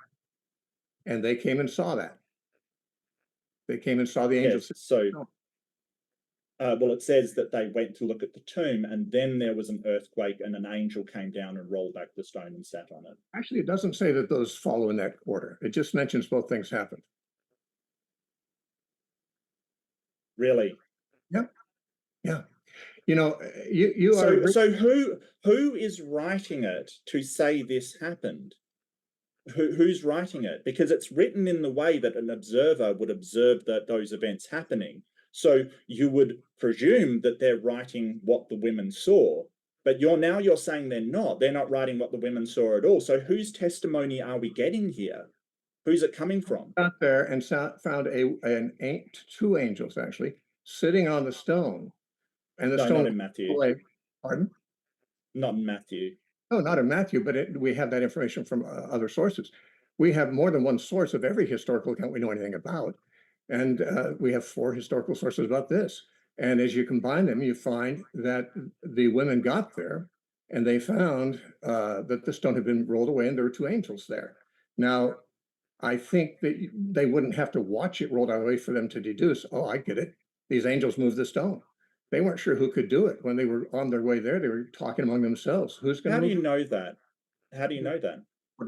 And they came and saw that. They came and saw the angels. Yes, so, well, it says that they went to look at the tomb, and then there was an earthquake, and an angel came down and rolled back the stone and sat on it. Actually, it doesn't say that those follow in that order. It just mentions both things happened. Really? Yep. Yeah. You So, are. so who is writing it to say this happened? Who's writing it? Because it's written in the way that an observer would observe those events happening. So you would presume that they're writing what the women saw, but you're saying they're not. They're not writing what the women saw at all. So whose testimony are we getting here? Who's it coming from? Out there and found 2 angels actually sitting on the stone, and the No, stone. not in Matthew. Pardon? Not in Matthew. No, not in Matthew, but we have that information from other sources. We have more than one source of every historical account we know anything about. And we have 4 historical sources about this. And as you combine them, you find that the women got there and they found that the stone had been rolled away and there were 2 angels there. Now, I think that they wouldn't have to watch it rolled out of the way for them to deduce, oh, I get it. These angels moved the stone. They weren't sure who could do it. When they were on their way there, they were talking among themselves. Who's going to? How do you know that? How do you know that?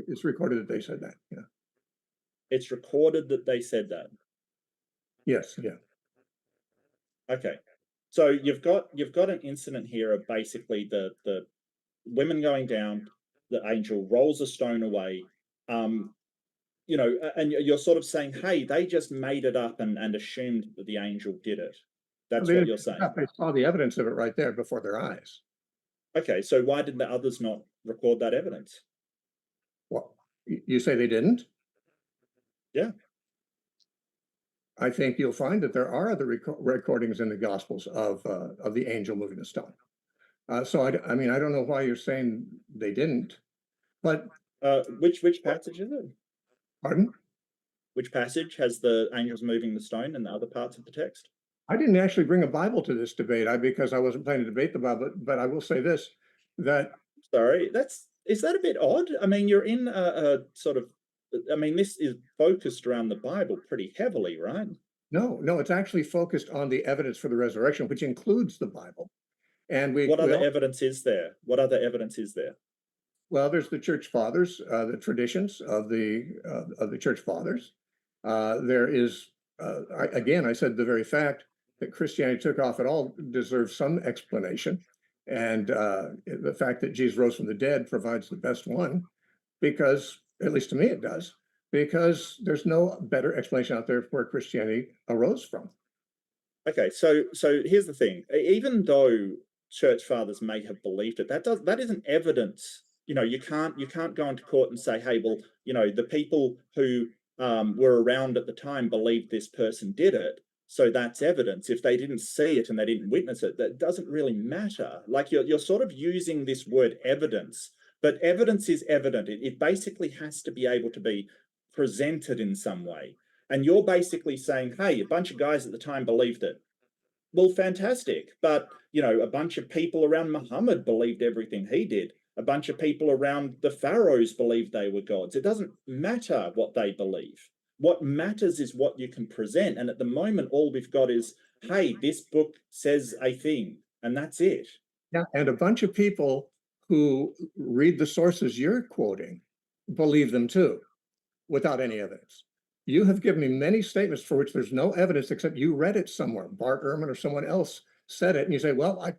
It's recorded that they said that. Yeah. It's recorded that they said that. Yes. Yeah. Okay. So you've got an incident here of basically the women going down, the angel rolls a stone away. And you're sort of saying, hey, they just made it up and assumed that the angel did it. That's what you're saying. They saw the evidence of it right there before their eyes. Okay, so why did the others not record that evidence? Well, you say they didn't? Yeah. I think you'll find that there are other recordings in the Gospels of the angel moving the stone. So I mean, I don't know why you're saying they didn't, but which passage is it? Pardon? Which passage has the angels moving the stone and the other parts of the text? I didn't actually bring a Bible to this debate because I wasn't planning to debate the Bible, but I will say this, that. Sorry, is that a bit odd? I mean, you're in a sort of, I mean, this is focused around the Bible pretty heavily, right? No, it's actually focused on the evidence for the resurrection, which includes the Bible. And what other evidence is there? What other evidence is there? Well, there's the church fathers, the traditions of the church fathers. There is, again, I said the very fact that Christianity took off at all deserves some explanation. And the fact that Jesus rose from the dead provides the best one, because, at least to me, it does. because there's no better explanation out there of where Christianity arose from. Okay, so here's the thing. Even though church fathers may have believed it, that isn't evidence. You can't go into court and say, hey, well, the people who were around at the time believed this person did it. So that's evidence. If they didn't see it and they didn't witness it, that doesn't really matter. Like you're sort of using this word evidence, but evidence is evident. It basically has to be able to be presented in some way. And you're basically saying, hey, a bunch of guys at the time believed it. Well, fantastic. But, a bunch of people around Muhammad believed everything he did. A bunch of people around the pharaohs believed they were gods. It doesn't matter what they believe. What matters is what you can present. And at the moment, all we've got is, hey, this book says a thing, and that's it. Yeah, and a bunch of people who read the sources you're quoting believe them too, without any evidence. You have given me many statements for which there's no evidence except you read it somewhere. Bart Ehrman or someone else said it, and you say, "Well, I'm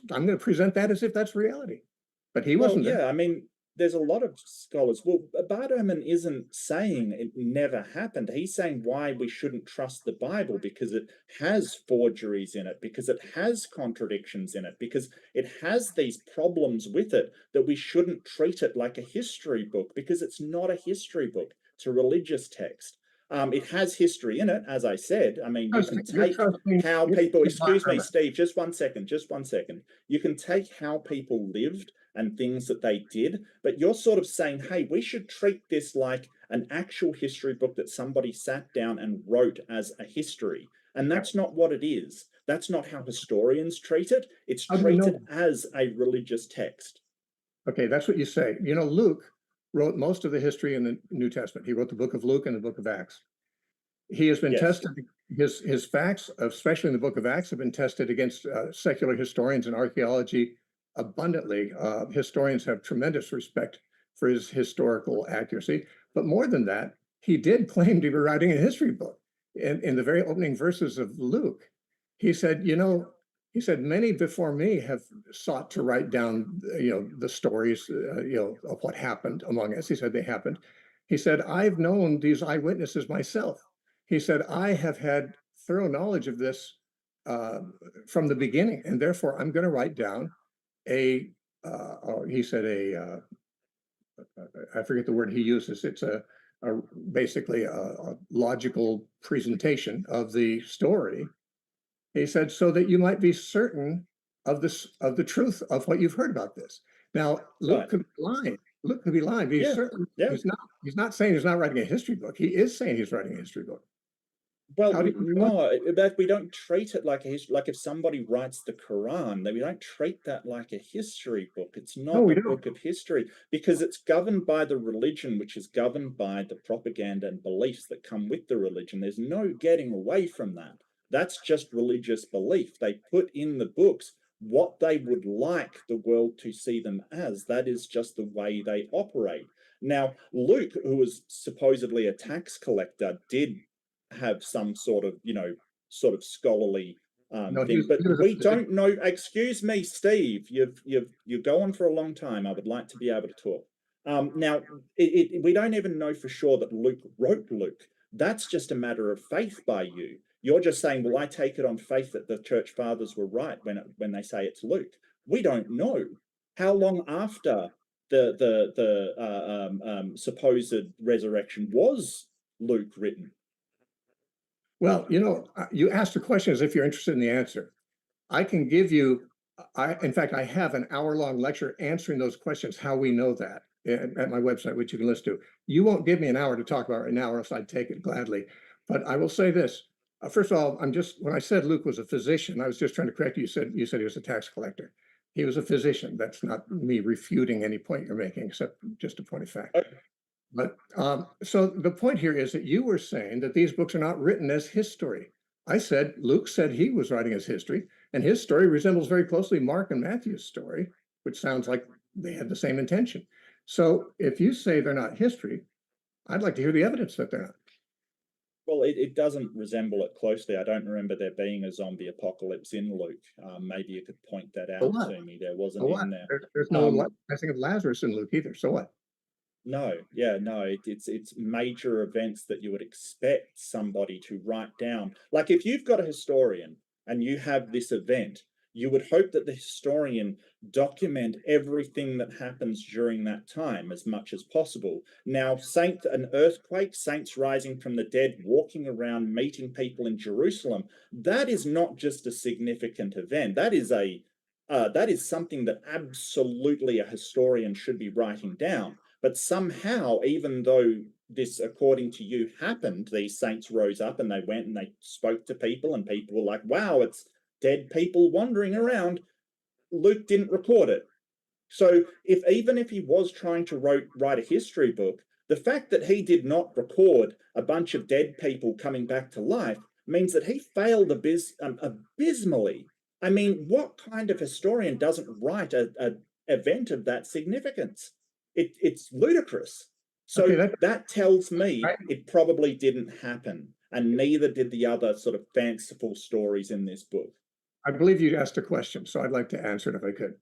going to present that as if that's reality." But he Well, wasn't there. yeah, I mean, there's a lot of scholars. Well, Bart Ehrman isn't saying it never happened. He's saying why we shouldn't trust the Bible because it has forgeries in it, because it has contradictions in it, because it has these problems with it that we shouldn't treat it like a history book because it's not a history book. It's a religious text. It has history in it, as I said. I mean, you can You're take trusting how you're people, trusting Bart excuse me, Ehrman. Steve, just one second, just one second. You can take how people lived and things that they did, but you're sort of saying, hey, we should treat this like an actual history book that somebody sat down and wrote as a history. And that's not what it is. That's not how historians treat it. It's How do you treated know? as a religious text. Okay, that's what you say. Luke wrote most of the history in the New Testament. He wrote the book of Luke and the book of Acts. He has been Yes. tested. His facts, especially in the book of Acts, have been tested against secular historians and archaeology abundantly. Historians have tremendous respect for his historical accuracy. But more than that, he did claim to be writing a history book. In the very opening verses of Luke, he said, many before me have sought to write down, the stories, of what happened among us. He said they happened. He said, I've known these eyewitnesses myself. He said, I have had thorough knowledge of this from the beginning, and therefore I'm going to write down he said I forget the word he uses. It's basically a logical presentation of the story. He said, so that you might be certain of the truth of what you've heard about this. Now, Luke Right. could be lying. Luke could be lying, but he's Yeah. certain Yeah. he's not saying he's not writing a history book. He is saying he's writing a history book. Well, How do you know? no, but we don't treat it like a history. Like if somebody writes the Quran, then we don't treat that like a history book. It's No, not we a don't. book of history because it's governed by the religion, which is governed by the propaganda and beliefs that come with the religion. There's no getting away from that. That's just religious belief. They put in the books what they would like the world to see them as. That is just the way they operate. Now, Luke, who was supposedly a tax collector, did have some sort of scholarly No, thing, but he was a we physician. don't know. Excuse me, Steve, you're going for a long time. I would like to be able to talk. Now, we don't even know for sure that Luke wrote Luke. That's just a matter of faith by you. You're just saying, well, I take it on faith that the church fathers were right when they say it's Luke. We don't know how long after the supposed resurrection was Luke written. Well, you asked a question as if you're interested in the answer. I can give you, in fact, I have an hour-long lecture answering those questions, how we know that, at my website, which you can listen to. You won't give me an hour to talk about right now, or else I'd take it gladly. But I will say this. First of all, when I said Luke was a physician, I was just trying to correct you. You said he was a tax collector. He was a physician. That's not me refuting any point you're making, except just a point of fact. But so the point here is that you were saying that these books are not written as history. I said Luke said he was writing as history, and his story resembles very closely Mark and Matthew's story, which sounds like they had the same intention. So if you say they're not history, I'd like to hear the evidence that they're not. Well, it doesn't resemble it closely. I don't remember there being a zombie apocalypse in Luke. Maybe you could point that So out what? to me. There So wasn't what? in there. There's no Um, blessing of Lazarus in Luke either. So what? No, yeah, no, it's major events that you would expect somebody to write down. Like if you've got a historian and you have this event, you would hope that the historian document everything that happens during that time as much as possible. Now, an earthquake, saints rising from the dead, walking around, meeting people in Jerusalem, that is not just a significant event. That is something that absolutely a historian should be writing down. But somehow, even though this, according to you, happened, these saints rose up and they went and they spoke to people, and people were like, wow, it's dead people wandering around. Luke didn't record it. So even if he was trying to write a history book, the fact that he did not record a bunch of dead people coming back to life means that he failed abysmally. I mean, what kind of historian doesn't write a event of that significance? It's ludicrous. Okay, So that tells me right. it probably didn't happen, and neither did the other sort of fanciful stories in this book. I believe you asked a question, so I'd like to answer it if I could.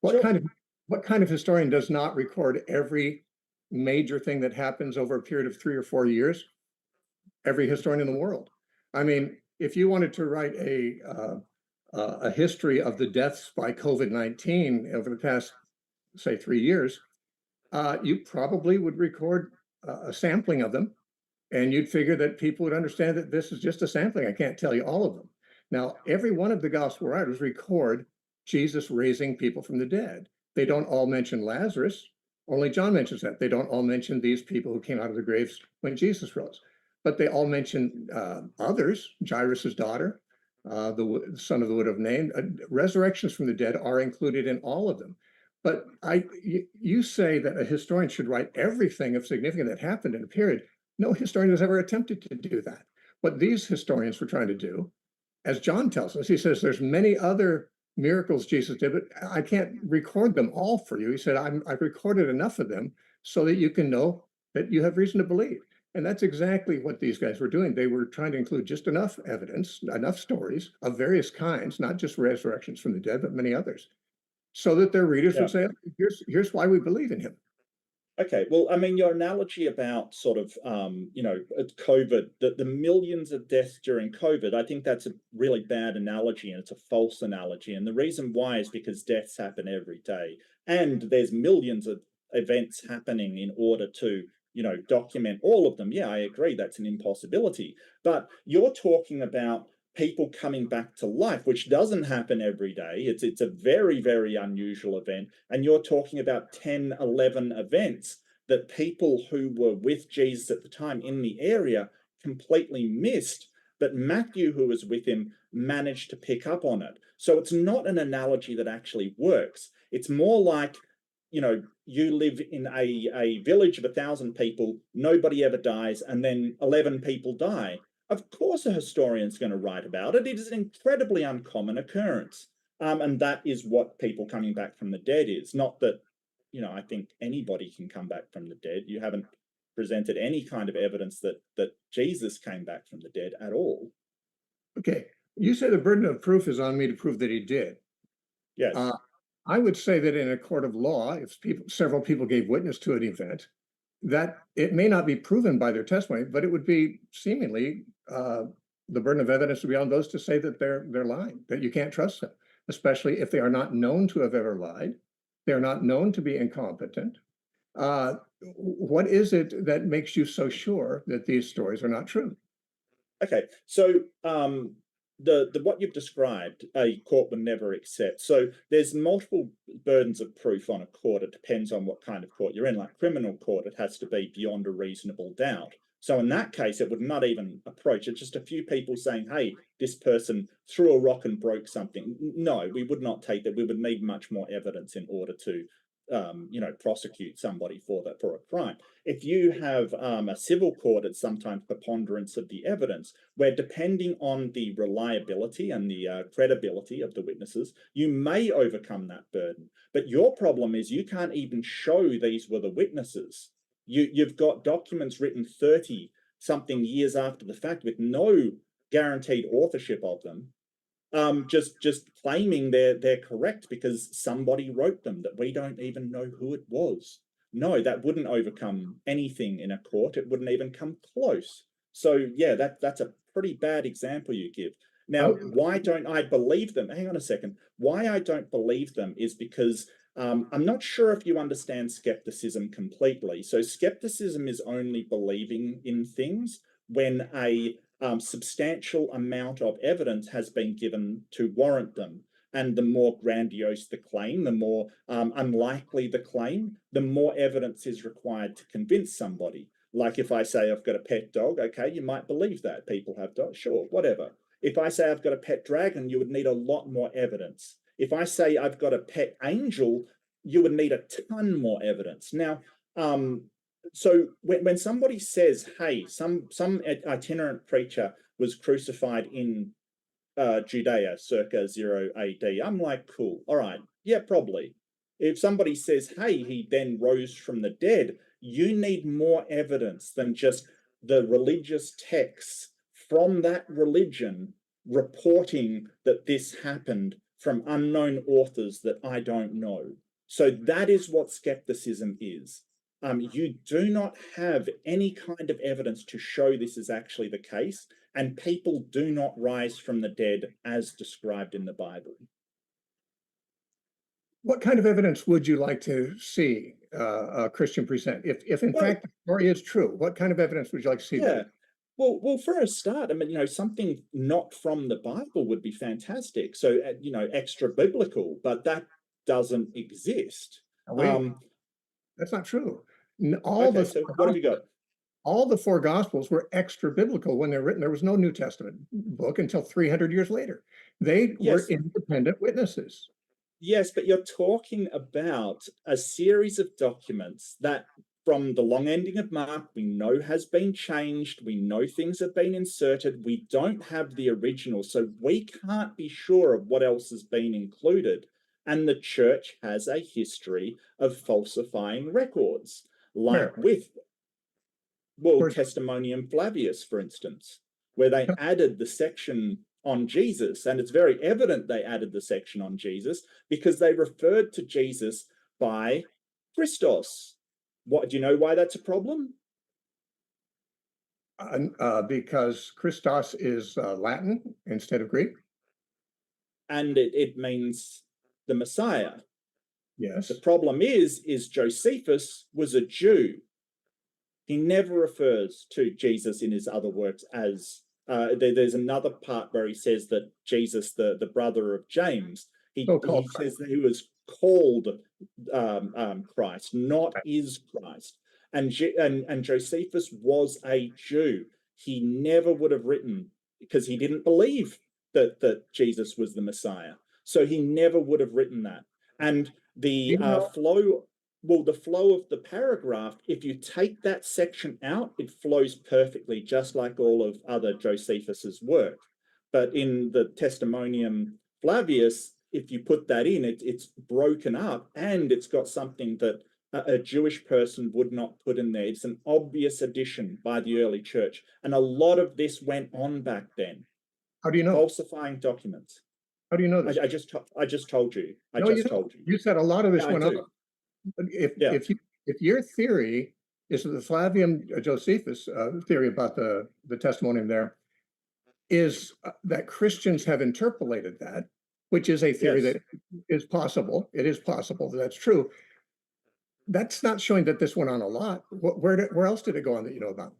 What Sure. kind of what kind of historian does not record every major thing that happens over a period of 3 or 4 years? Every historian in the world. I mean, if you wanted to write a history of the deaths by COVID-19 over the past, say, 3 years, you probably would record a sampling of them, and you'd figure that people would understand that this is just a sampling. I can't tell you all of them. Now, every one of the gospel writers record Jesus raising people from the dead. They don't all mention Lazarus. Only John mentions that. They don't all mention these people who came out of the graves when Jesus rose, but they all mention others, Jairus's daughter, the son of the widow of Nain. Resurrections from the dead are included in all of them. But you say that a historian should write everything of significance that happened in a period. No historian has ever attempted to do that. What these historians were trying to do, as John tells us, he says there's many other miracles Jesus did, but I can't record them all for you. He said, I've recorded enough of them so that you can know that you have reason to believe. And that's exactly what these guys were doing. They were trying to include just enough evidence, enough stories of various kinds, not just resurrections from the dead, but many others, so that their readers Yeah. would say, here's why we believe in him. Okay, well, I mean, your analogy about sort of, COVID, the millions of deaths during COVID, I think that's a really bad analogy and it's a false analogy. And the reason why is because deaths happen every day, and there's millions of events happening in order to, document all of them. Yeah, I agree, that's an impossibility. But you're talking about people coming back to life, which doesn't happen every day. It's a very, very unusual event. And you're talking about 10, 11 events that people who were with Jesus at the time in the area completely missed. But Matthew, who was with him, managed to pick up on it. So it's not an analogy that actually works. It's more like, you live in a village of 1,000 people, nobody ever dies, and then 11 people die. Of course, a historian's going to write about it. It is an incredibly uncommon occurrence. And that is what people coming back from the dead is. Not that, I think anybody can come back from the dead. You haven't presented any kind of evidence that Jesus came back from the dead at all. Okay, you say the burden of proof is on me to prove that he did. Yes. I would say that in a court of law, if several people gave witness to an event, that it may not be proven by their testimony, but it would be seemingly the burden of evidence would be on those to say that they're lying, that you can't trust them, especially if they are not known to have ever lied. They're not known to be incompetent. What is it that makes you so sure that these stories are not true? Okay, so the what you've described, a court would never accept. So there's multiple burdens of proof on a court. It depends on what kind of court you're in. Like criminal court, it has to be beyond a reasonable doubt. So in that case, it would not even approach it. Just a few people saying, "Hey, this person threw a rock and broke something." No, we would not take that. We would need much more evidence in order to, prosecute somebody for a crime. If you have a civil court, it's sometimes preponderance of the evidence, where depending on the reliability and the credibility of the witnesses, you may overcome that burden. But your problem is you can't even show these were the witnesses. You've got documents written 30 something years after the fact with no guaranteed authorship of them, just claiming they're correct because somebody wrote them that we don't even know who it was. no, that wouldn't overcome anything in a court. It wouldn't even come close. So yeah, that's a pretty bad example you give. Now, Oh, why don't I believe them? Hang on a second. Why I don't believe them is because I'm not sure if you understand skepticism completely. So skepticism is only believing in things when a substantial amount of evidence has been given to warrant them. And the more grandiose the claim, the more unlikely the claim, the more evidence is required to convince somebody. Like if I say I've got a pet dog, okay, you might believe that people have dogs, sure, whatever. If I say I've got a pet dragon, you would need a lot more evidence. If I say I've got a pet angel, you would need a ton more evidence. Now, so when somebody says, "Hey, some itinerant preacher was crucified in Judea circa 0 AD," I'm like, cool, all right, yeah, probably. If somebody says, "Hey, he then rose from the dead," you need more evidence than just the religious texts from that religion reporting that this happened from unknown authors that I don't know. So that is what skepticism is. You do not have any kind of evidence to show this is actually the case, and people do not rise from the dead as described in the Bible. what kind of evidence would you like to see a Christian present? If in Well, fact the story is true, what kind of evidence would you like to see yeah. that? Well, for a start, I mean, something not from the Bible would be fantastic. So, extra biblical, but that doesn't exist. Now, wait, Um, that's not true. okay, so what have you got? All the four gospels were extra biblical when they're written. There was no New Testament book until 300 years later. They were Yes, independent witnesses. yes, but you're talking about a series of documents that, from the long ending of Mark, we know has been changed. We know things have been inserted. We don't have the original, so we can't be sure of what else has been included. And the church has a history of falsifying records, like Where? with, well, Where's Testimonium Flavius, for instance, where they added the section on Jesus. And it's very evident they added the section on Jesus because they referred to Jesus by Christos. What do you know why that's a problem? because Christos is Latin instead of Greek? And it means the Messiah. Yes. The problem is Josephus was a Jew. He never refers to Jesus in his other works as there's another part where he says that Jesus, the brother of James, So-called he says that he was called Christ, not is Christ. And Josephus was a Jew. He never would have written because he didn't believe that Jesus was the Messiah. So he never would have written that. And the You know, flow well, the flow of the paragraph, if you take that section out, it flows perfectly, just like all of other Josephus's work. But in the Testimonium Flavius, if you put that in, it's broken up and it's got something that a Jewish person would not put in there. It's an obvious addition by the early church. And a lot of this went on back then, how do you know? falsifying documents. How do you know I, this? I just I just told you. I No, you just don't. told you. You said a lot of this Yeah, I went on. do. But Yeah. if your theory is that the Flavian Josephus theory about the testimonium there is that Christians have interpolated that, which is a theory Yes. that is possible. It is possible that that's true. That's not showing that this went on a lot. Where else did it go on that you know about?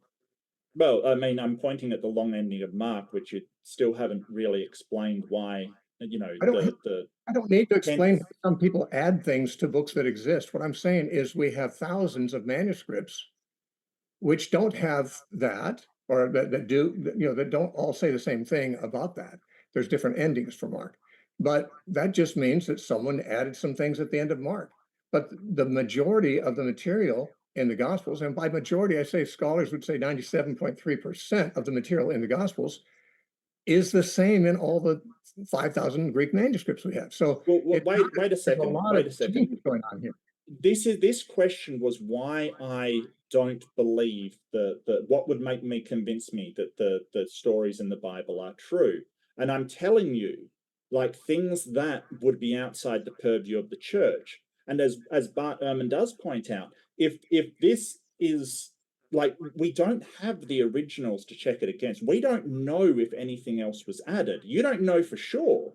Well, I mean, I'm pointing at the long ending of Mark, which you still haven't really explained why, I don't the I don't need to explain tenth. why some people add things to books that exist. What I'm saying is we have thousands of manuscripts which don't have that, or that do, that don't all say the same thing about that. There's different endings for Mark, but that just means that someone added some things at the end of Mark. But the majority of the material in the Gospels, and by majority, I say scholars would say 97.3% of the material in the Gospels is the same in all the 5,000 Greek manuscripts we have. So Well, it's not wait a that there's a second. lot Wait of a second. change going on here. This question was why I don't believe the what would make me convince me that the stories in the Bible are true. And I'm telling you, like things that would be outside the purview of the church. And as Bart Ehrman does point out, if this is like, we don't have the originals to check it against. We don't know if anything else was added. You don't know for sure,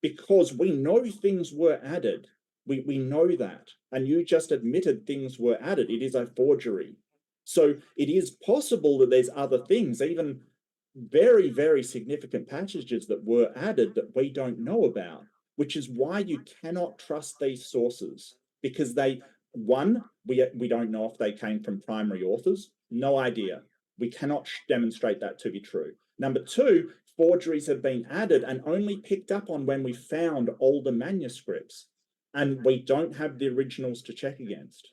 because we know things were added. We know that. And you just admitted things were added. It is a forgery. So it is possible that there's other things, even very, very significant passages that were added that we don't know about, which is why you cannot trust these sources, because they, one, we don't know if they came from primary authors. No idea. We cannot demonstrate that to be true. Number two, forgeries have been added and only picked up on when we found older manuscripts, and we don't have the originals to check against.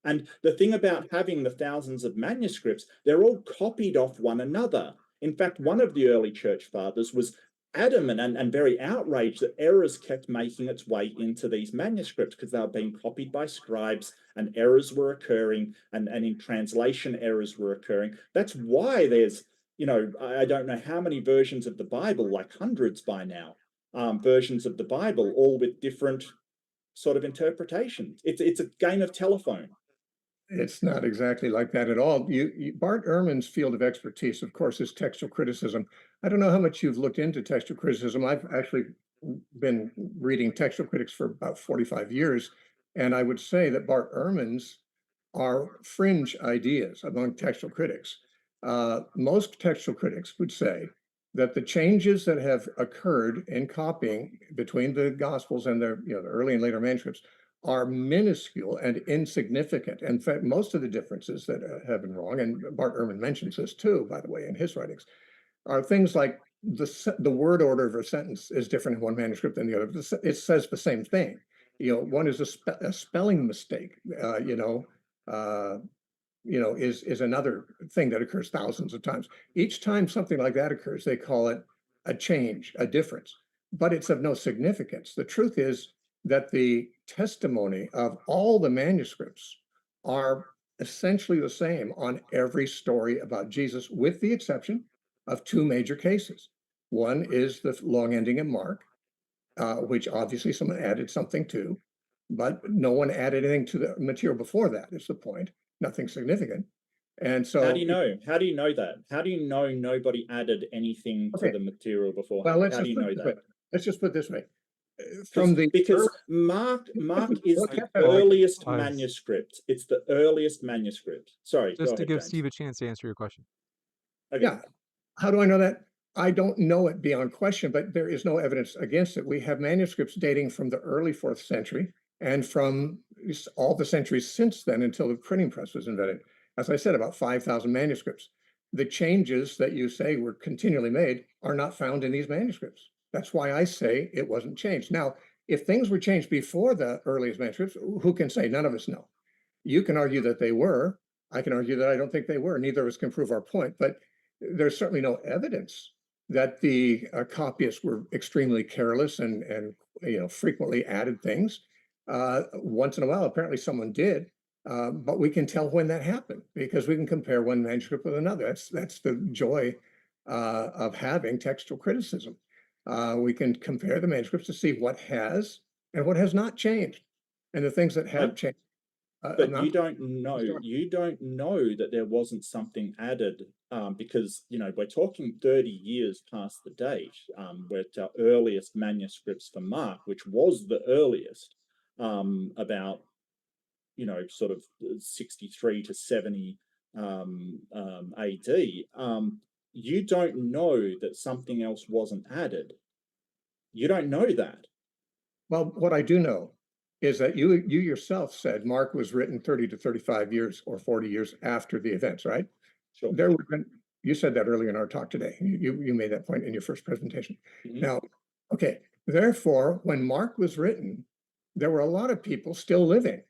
And the thing about having the thousands of manuscripts, they're all copied off one another. In fact, one of the early church fathers was adamant and very outraged that errors kept making its way into these manuscripts because they were being copied by scribes and errors were occurring, and in translation errors were occurring. That's why there's, I don't know how many versions of the Bible, like hundreds by now, versions of the Bible, all with different sort of interpretations. It's a game of telephone. It's not exactly like that at all. Bart Ehrman's field of expertise, of course, is textual criticism. I don't know how much you've looked into textual criticism. I've actually been reading textual critics for about 45 years, and I would say that Bart Ehrman's are fringe ideas among textual critics. Most textual critics would say that the changes that have occurred in copying between the Gospels and the early and later manuscripts are minuscule and insignificant. In fact, most of the differences that have been wrong, and Bart Ehrman mentions this too, by the way, in his writings, are things like the word order of a sentence is different in one manuscript than the other. It says the same thing. One is a spelling mistake. Is another thing that occurs thousands of times. Each time something like that occurs, they call it a change, a difference, but it's of no significance. The truth is that the testimony of all the manuscripts are essentially the same on every story about Jesus, with the exception of two major cases. One is the long ending in Mark, which obviously someone added something to, but no one added anything to the material before that, is the point. Nothing significant. And so how do you know? How do you know that? How do you know nobody added anything to the material before? Well, how do you know that? Let's just put it this way. Because Mark is the earliest manuscript. It's the earliest manuscript. Sorry, just to give James. Steve a chance to answer your question. Okay. Yeah. How do I know that? I don't know it beyond question, but there is no evidence against it. We have manuscripts dating from the early 4th century and from all the centuries since then until the printing press was invented. As I said, about 5,000 manuscripts. The changes that you say were continually made are not found in these manuscripts. That's why I say it wasn't changed. Now, if things were changed before the earliest manuscripts, who can say? None of us know. You can argue that they were. I can argue that I don't think they were. Neither of us can prove our point, but there's certainly no evidence that the copyists were extremely careless and frequently added things. Once in a while, apparently someone did, but we can tell when that happened because we can compare one manuscript with another. That's the joy of having textual criticism. We can compare the manuscripts to see what has and what has not changed, and the things that have changed. But you don't know. You don't know that there wasn't something added because we're talking 30 years past the date. With our earliest manuscripts for Mark, which was the earliest, about sort of 63 to 70 AD. You don't know that something else wasn't added. You don't know that. Well, what I do know is that you yourself said Mark was written 30 to 35 years or 40 years after the events, right? Sure. You said that earlier in our talk today. You made that point in your first presentation. Mm-hmm. Now, okay, therefore, when Mark was written, there were a lot of people still living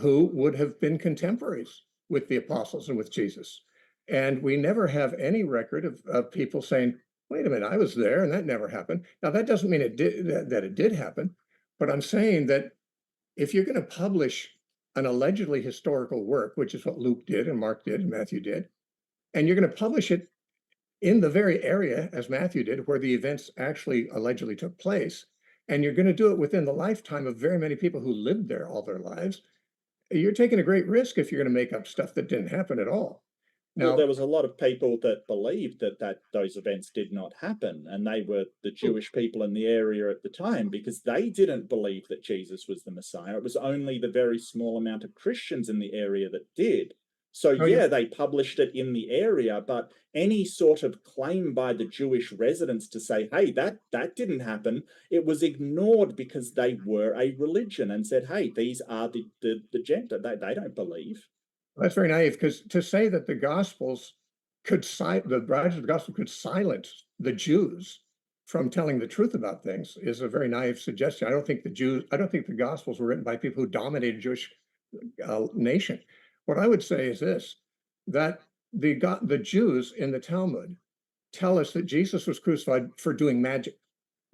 who would have been contemporaries with the apostles and with Jesus. And we never have any record of people saying, wait a minute, I was there and that never happened. Now, that doesn't mean it did happen, but I'm saying that if you're going to publish an allegedly historical work, which is what Luke did and Mark did and Matthew did, and you're going to publish it in the very area, as Matthew did, where the events actually allegedly took place, and you're going to do it within the lifetime of very many people who lived there all their lives, you're taking a great risk if you're going to make up stuff that didn't happen at all. Well, Now, there was a lot of people that believed that those events did not happen, and they were the Jewish people in the area at the time because they didn't believe that Jesus was the Messiah. It was only the very small amount of Christians in the area that did. So no, you're yeah, they published it in the area, but any sort of claim by the Jewish residents to say, "Hey, that didn't happen," it was ignored because they were a religion and said, "Hey, these are the gender. They don't believe." That's very naive because to say that the Gospels the writers of the Gospel could silence the Jews from telling the truth about things is a very naive suggestion. I don't think the Gospels were written by people who dominated Jewish nation. What I would say is this, that the Jews in the Talmud tell us that Jesus was crucified for doing magic.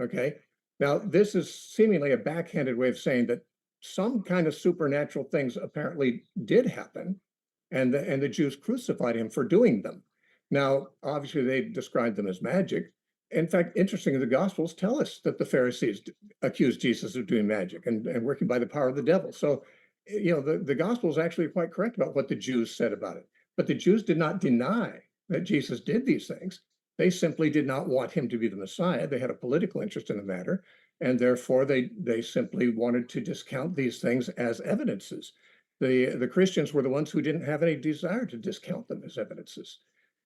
Okay. Now, this is seemingly a backhanded way of saying that some kind of supernatural things apparently did happen, and the Jews crucified him for doing them. Now, obviously, they described them as magic. In fact, interestingly, the Gospels tell us that the Pharisees accused Jesus of doing magic and working by the power of the devil. So, the Gospels actually are quite correct about what the Jews said about it. But the Jews did not deny that Jesus did these things. They simply did not want him to be the Messiah. They had a political interest in the matter, and therefore they simply wanted to discount these things as evidences. The Christians were the ones who didn't have any desire to discount them as evidences.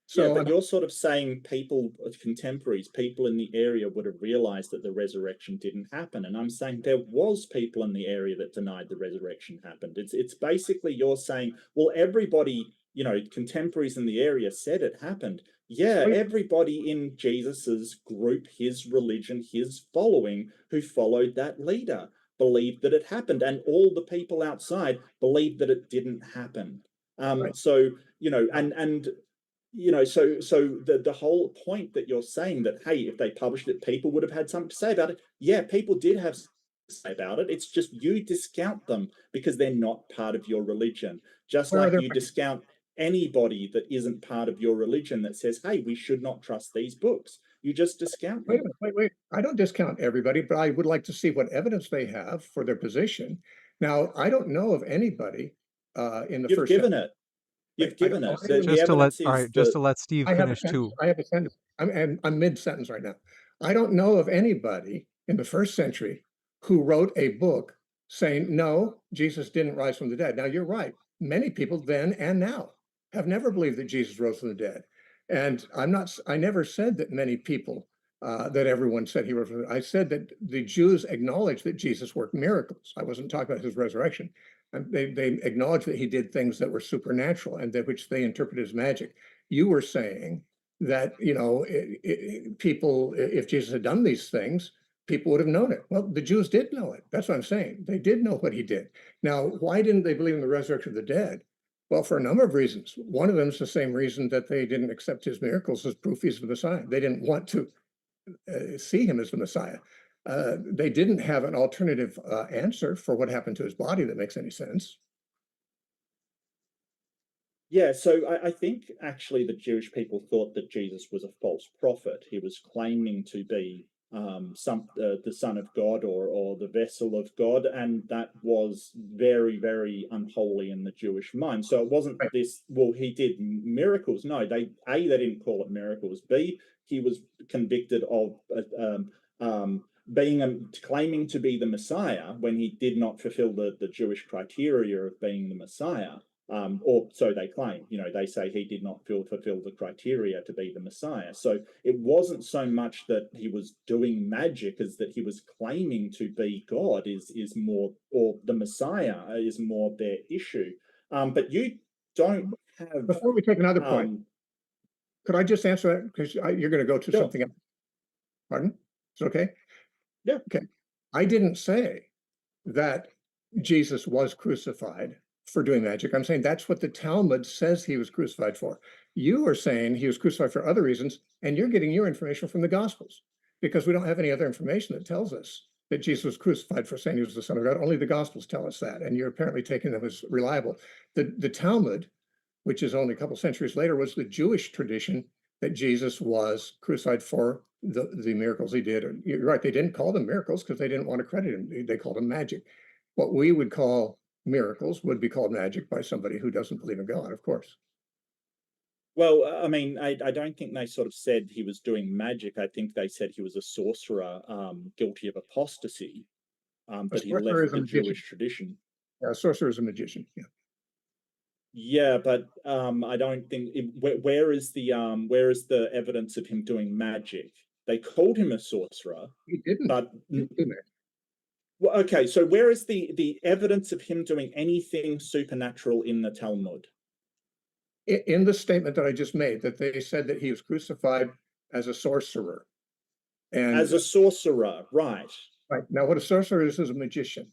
Yeah, So, I but mean, you're sort of saying people, contemporaries, people in the area would have realized that the resurrection didn't happen. And I'm saying there was people in the area that denied the resurrection happened. It's basically you're saying, well, everybody, contemporaries in the area said it happened. Yeah, wait, everybody in Jesus's group, his religion, his following who followed that leader believed that it happened, and all the people outside believed that it didn't happen. right. So so the whole point that you're saying that, hey, if they published it, people would have had something to say about it. Yeah, people did have to say about it. It's just you discount them because they're not part of your religion, just Where are like their you discount anybody that isn't part of your religion that says, hey, we should not trust these books. You just discount wait a them. minute, wait. I don't discount everybody, but I would like to see what evidence they have for their position. Now, I don't know of anybody in the You've first given century. it. Wait, You've I don't given know it. anyone. The evidence All is right, just that to let Steve I have a finish sentence. too. I have a sentence. I'm mid-sentence right now. I don't know of anybody in the first century who wrote a book saying, no, Jesus didn't rise from the dead. Now, you're right. Many people then and now have never believed that Jesus rose from the dead. And I never said that many people, that everyone said he rose from the dead. I said that the Jews acknowledged that Jesus worked miracles. I wasn't talking about his resurrection. They acknowledged that he did things that were supernatural and that which they interpreted as magic. You were saying that people, if Jesus had done these things, people would have known it. Well, the Jews did know it. That's what I'm saying. They did know what he did. Now, why didn't they believe in the resurrection of the dead? Well, for a number of reasons. One of them is the same reason that they didn't accept his miracles as proof he's the Messiah. They didn't want to see him as the Messiah. They didn't have an alternative answer for what happened to his body that makes any sense. Yeah, so I think actually the Jewish people thought that Jesus was a false prophet. He was claiming to be the son of God or the vessel of God, and that was very, very unholy in the Jewish mind. So it wasn't Right. this. Well, he did miracles. No, they didn't call it miracles. B, he was convicted of claiming to be the Messiah when he did not fulfill the Jewish criteria of being the Messiah, or so they claim. They say he did not fulfill the criteria to be the Messiah. So it wasn't so much that he was doing magic as that he was claiming to be God is more, or the Messiah is more their issue. But you don't have. Before we take another point, Um, could I just answer that? Because you're going to go to sure, something else. Pardon? Is it okay? yeah, Okay. I didn't say that Jesus was crucified for doing magic. I'm saying that's what the Talmud says he was crucified for. You are saying he was crucified for other reasons, and you're getting your information from the Gospels because we don't have any other information that tells us that Jesus was crucified for saying he was the Son of God. Only the Gospels tell us that, and you're apparently taking them as reliable. The Talmud, which is only a couple centuries later, was the Jewish tradition that Jesus was crucified for the miracles he did. You're right, they didn't call them miracles because they didn't want to credit him. They called them magic. What we would call miracles would be called magic by somebody who doesn't believe in God, of course. Well, I mean, I don't think they sort of said he was doing magic. I think they said he was a sorcerer, guilty of apostasy, A that he sorcerer left is a the magician. Jewish tradition. A sorcerer is a magician. Yeah. Yeah, but I don't think where is the evidence of him doing magic? They called him a sorcerer, He didn't but do that. well, okay. So where is the evidence of him doing anything supernatural in the Talmud? In the statement that I just made, that they said that he was crucified as a sorcerer. And As a sorcerer, right? right now, what a sorcerer is a magician.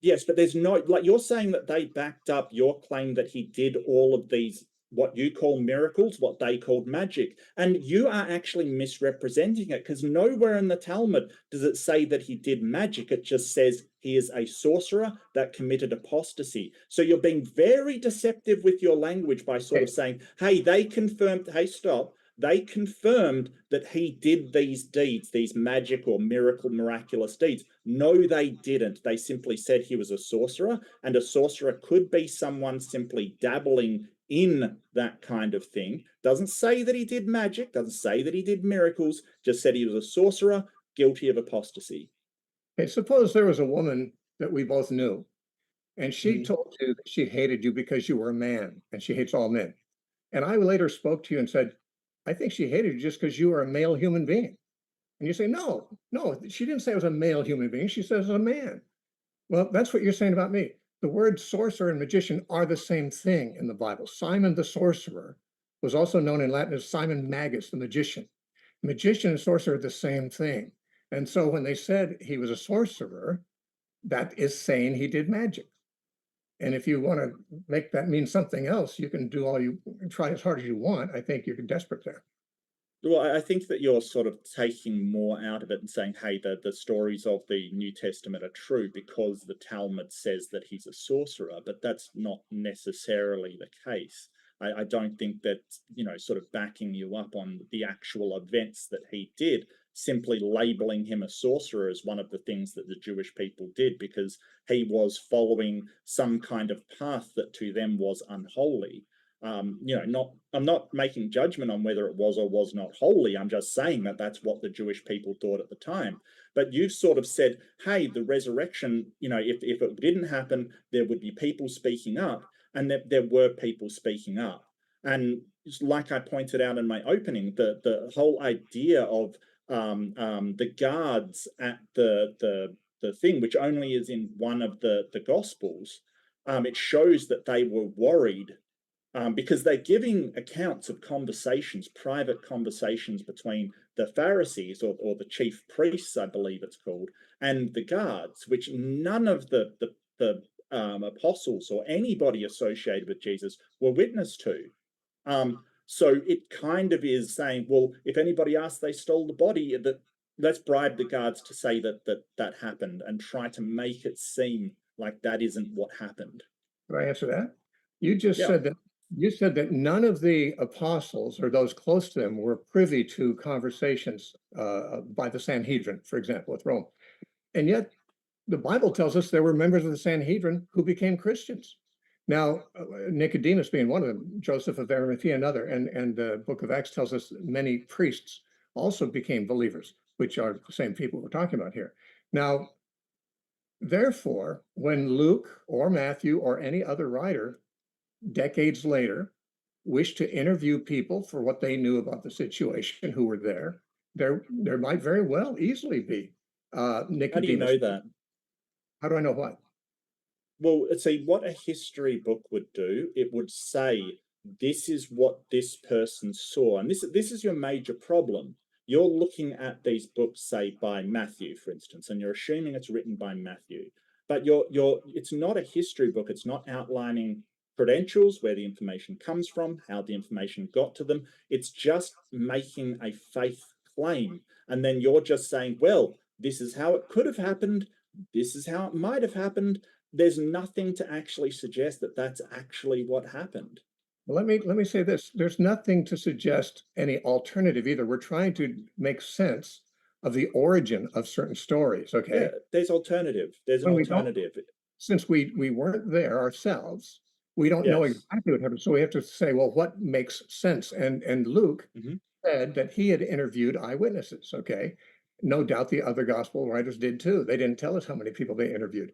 Yes, but there's no, like, you're saying that they backed up your claim that he did all of these, what you call miracles, what they called magic. And you are actually misrepresenting it, because nowhere in the Talmud does it say that he did magic. It just says he is a sorcerer that committed apostasy. So you're being very deceptive with your language by sort of saying, hey, they confirmed, hey, stop. They confirmed that he did these deeds, these magic or miraculous deeds. No, they didn't. They simply said he was a sorcerer, and a sorcerer could be someone simply dabbling in that kind of thing. Doesn't say that he did magic, doesn't say that he did miracles, just said he was a sorcerer guilty of apostasy. Okay, suppose there was a woman that we both knew, and she Mhm. told you that she hated you because you were a man, and she hates all men. And I later spoke to you and said, I think she hated you just because you were a male human being. And you say, no, no, she didn't say I was a male human being. She says I was a man. Well, that's what you're saying about me. The word sorcerer and magician are the same thing in the Bible. Simon the sorcerer was also known in Latin as Simon Magus, the magician. Magician and sorcerer are the same thing. And so when they said he was a sorcerer, that is saying he did magic. And if you want to make that mean something else, you can do all you try as hard as you want. I think you're desperate there. Well, I think that you're sort of taking more out of it and saying, hey, the stories of the New Testament are true because the Talmud says that he's a sorcerer, but that's not necessarily the case. I don't think that, sort of backing you up on the actual events that he did, simply labeling him a sorcerer is one of the things that the Jewish people did because he was following some kind of path that to them was unholy. I'm not making judgment on whether it was or was not holy. I'm just saying that that's what the Jewish people thought at the time. But you've sort of said, hey, the resurrection, if it didn't happen, there would be people speaking up, and there were people speaking up. And like I pointed out in my opening, the whole idea of the guards at the thing, which only is in one of the Gospels, it shows that they were worried because they're giving accounts of conversations, private conversations between the Pharisees or the chief priests, I believe it's called, and the guards, which none of the apostles or anybody associated with Jesus were witness to. So it kind of is saying, well, if anybody asks, they stole the body, that let's bribe the guards to say that happened and try to make it seem like that isn't what happened. Can I answer that? You just Yeah. said that you said that none of the apostles or those close to them were privy to conversations by the Sanhedrin, for example, with Rome. And yet the Bible tells us there were members of the Sanhedrin who became Christians. Now, Nicodemus being one of them, Joseph of Arimathea another, and the book of Acts tells us many priests also became believers, which are the same people we're talking about here. Now, therefore, when Luke or Matthew or any other writer decades later wished to interview people for what they knew about the situation who were there might very well easily be How do you Nicodemus. know that? How do I know what? Well, see, what a history book would do, it would say, this is what this person saw. And this is your major problem. You're looking at these books, say, by Matthew, for instance, and you're assuming it's written by Matthew. But it's not a history book. It's not outlining credentials, where the information comes from, how the information got to them. It's just making a faith claim. And then you're just saying, well, this is how it could have happened. This is how it might have happened. There's nothing to actually suggest that that's actually what happened. Well, let me say this. There's nothing to suggest any alternative either. We're trying to make sense of the origin of certain stories, Yeah, okay? there's alternative. There's an When we don't alternative. since we weren't there ourselves, we don't know Yes. exactly what happened. So we have to say, well, what makes sense? And Luke Hmm. said that he had interviewed eyewitnesses. Okay. No doubt the other gospel writers did too. They didn't tell us how many people they interviewed.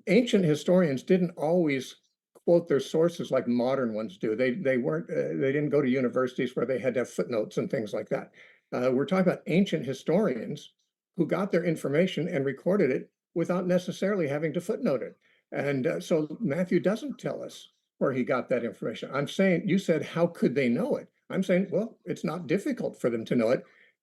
Ancient historians didn't always quote their sources like modern ones do. They weren't they didn't go to universities where they had to have footnotes and things like that. We're talking about ancient historians who got their information and recorded it without necessarily having to footnote it. And so Matthew doesn't tell us where he got that information. I'm saying, you said, how could they know it? I'm saying, well, it's not difficult for them to know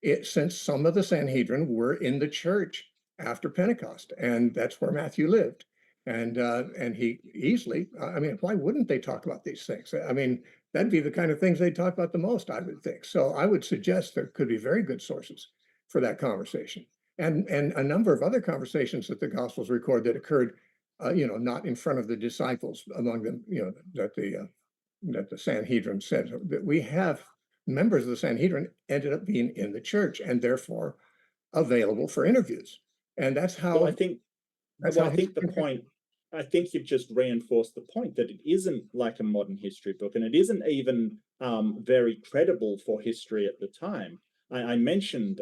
it since some of the Sanhedrin were in the church after Pentecost, and that's where Matthew lived. And he easily, I mean, why wouldn't they talk about these things? I mean, that'd be the kind of things they talk about the most, I would think. So I would suggest there could be very good sources for that conversation. And a number of other conversations that the Gospels record that occurred, not in front of the disciples, among them, that the Sanhedrin said that we have members of the Sanhedrin ended up being in the church and therefore available for interviews. And Well, I think that's Well, how I think the history. point, I think you've just reinforced the point that it isn't like a modern history book, and it isn't even very credible for history at the time. I mentioned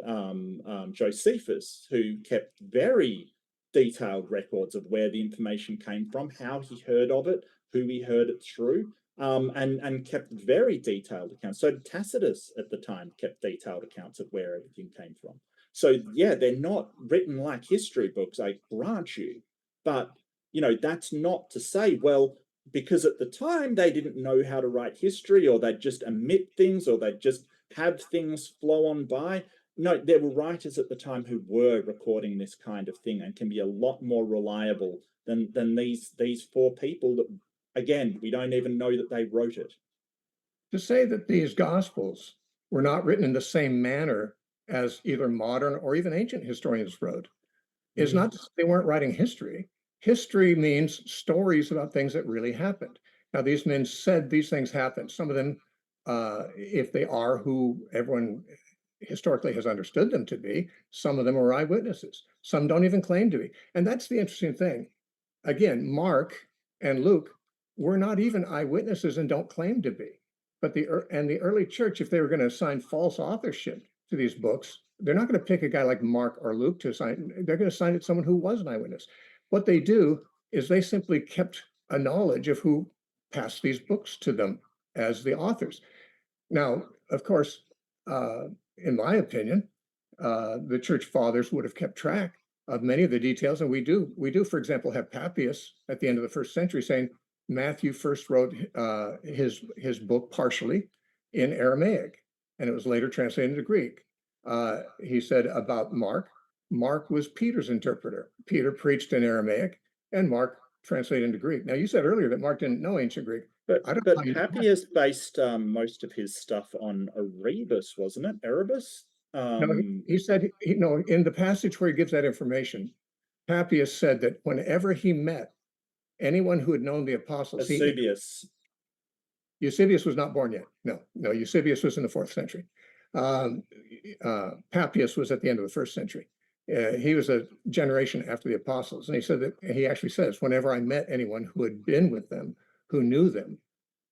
Josephus, who kept very detailed records of where the information came from, how he heard of it, who he heard it through, and kept very detailed accounts. So Tacitus at the time kept detailed accounts of where everything came from. So yeah, they're not written like history books, I grant you. But that's not to say, well, because at the time they didn't know how to write history, or they'd just omit things, or they'd just have things flow on by. No, there were writers at the time who were recording this kind of thing and can be a lot more reliable than these four people that, again, we don't even know that they wrote it. To say that these gospels were not written in the same manner as either modern or even ancient historians wrote is Mm. not to say they weren't writing history. History means stories about things that really happened. Now, these men said these things happened. Some of them, if they are who everyone historically has understood them to be, some of them are eyewitnesses. Some don't even claim to be. And that's the interesting thing. Again, Mark and Luke were not even eyewitnesses and don't claim to be. But the early church, if they were going to assign false authorship to these books, they're not going to pick a guy like Mark or Luke to assign. They're going to assign it to someone who was an eyewitness. What they do is they simply kept a knowledge of who passed these books to them as the authors. Now, of course, in my opinion, the church fathers would have kept track of many of the details, and we do, for example, have Papias at the end of the first century saying Matthew first wrote his book partially in Aramaic, and it was later translated into Greek. He said about Mark was Peter's interpreter. Peter preached in Aramaic, and Mark translated into Greek. Now, you said earlier that Mark didn't know ancient Greek. But I don't know how but you know that. Papias based most of his stuff on Erebus, wasn't it? Erebus? No, he said, no, in the passage where he gives that information, Papias said that whenever he met anyone who had known the apostles, Eusebius. Eusebius was not born yet. No, Eusebius was in the fourth century. Um, Papias was at the end of the first century. He was a generation after the apostles. And he said that he actually says, whenever I met anyone who had been with them, who knew them,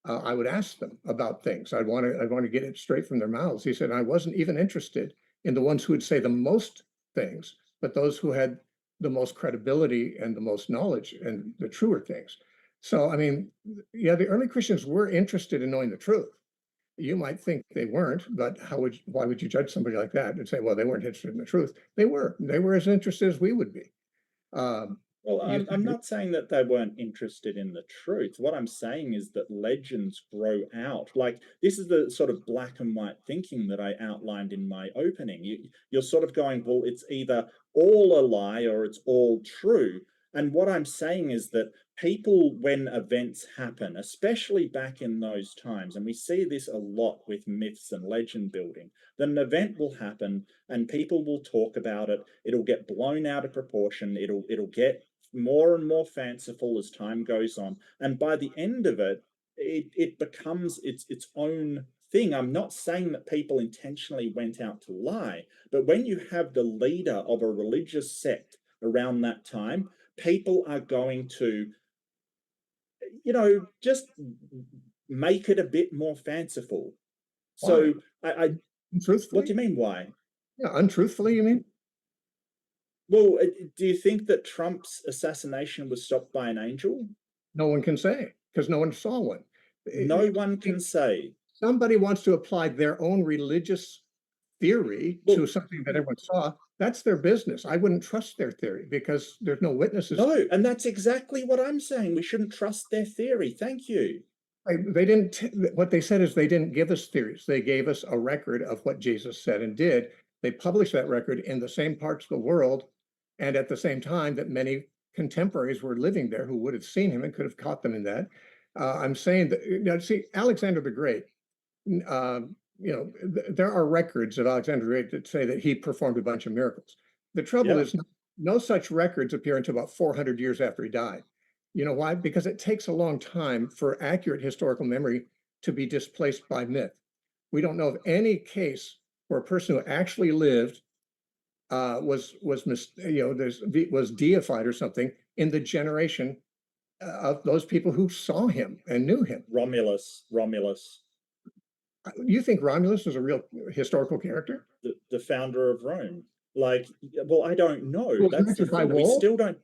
I would ask them about things. I'd want to get it straight from their mouths. He said, I wasn't even interested in the ones who would say the most things, but those who had the most credibility and the most knowledge and the truer things. So, I mean, yeah, the early Christians were interested in knowing the truth. You might think they weren't, but why would you judge somebody like that and say, well, they weren't interested in the truth? They were as interested as we would be. Um, Well, you, I'm not saying that they weren't interested in the truth. What I'm saying is that legends grow out. Like, this is the sort of black and white thinking that I outlined in my opening. You're sort of going, well, it's either all a lie or it's all true. And what I'm saying is that people, when events happen, especially back in those times, and we see this a lot with myths and legend building, then an event will happen and people will talk about it. It'll get blown out of proportion. It'll get more and more fanciful as time goes on, and by the end of it, it becomes its own thing. I'm not saying that people intentionally went out to lie, but when you have the leader of a religious sect around that time, people are going to, just make it a bit more fanciful. Why? So I what do Truthfully? you mean why? Yeah, untruthfully, you mean? Well, do you think that Trump's assassination was stopped by an angel? No one can say because no one saw one. No one can say. Somebody wants to apply their own religious theory to Well, something that everyone saw. That's their business. I wouldn't trust their theory because there's no witnesses. no, and that's exactly what I'm saying. We shouldn't trust their theory. Thank you. They didn't. What they said is they didn't give us theories. They gave us a record of what Jesus said and did. They published that record in the same parts of the world, and at the same time that many contemporaries were living there who would have seen him and could have caught them in that. I'm saying that see Alexander the Great. Uh, there are records of Alexander the Great that say that he performed a bunch of miracles. The trouble Yeah. is, no such records appear until about 400 years after he died. You know why? Because it takes a long time for accurate historical memory to be displaced by myth. We don't know of any case where a person who actually lived was deified or something in the generation of those people who saw him and knew him. Romulus, You think Romulus was a real historical character? the founder of Rome. Like, well, I don't know. Who was That's the mentored by thing. We wolves? still don't.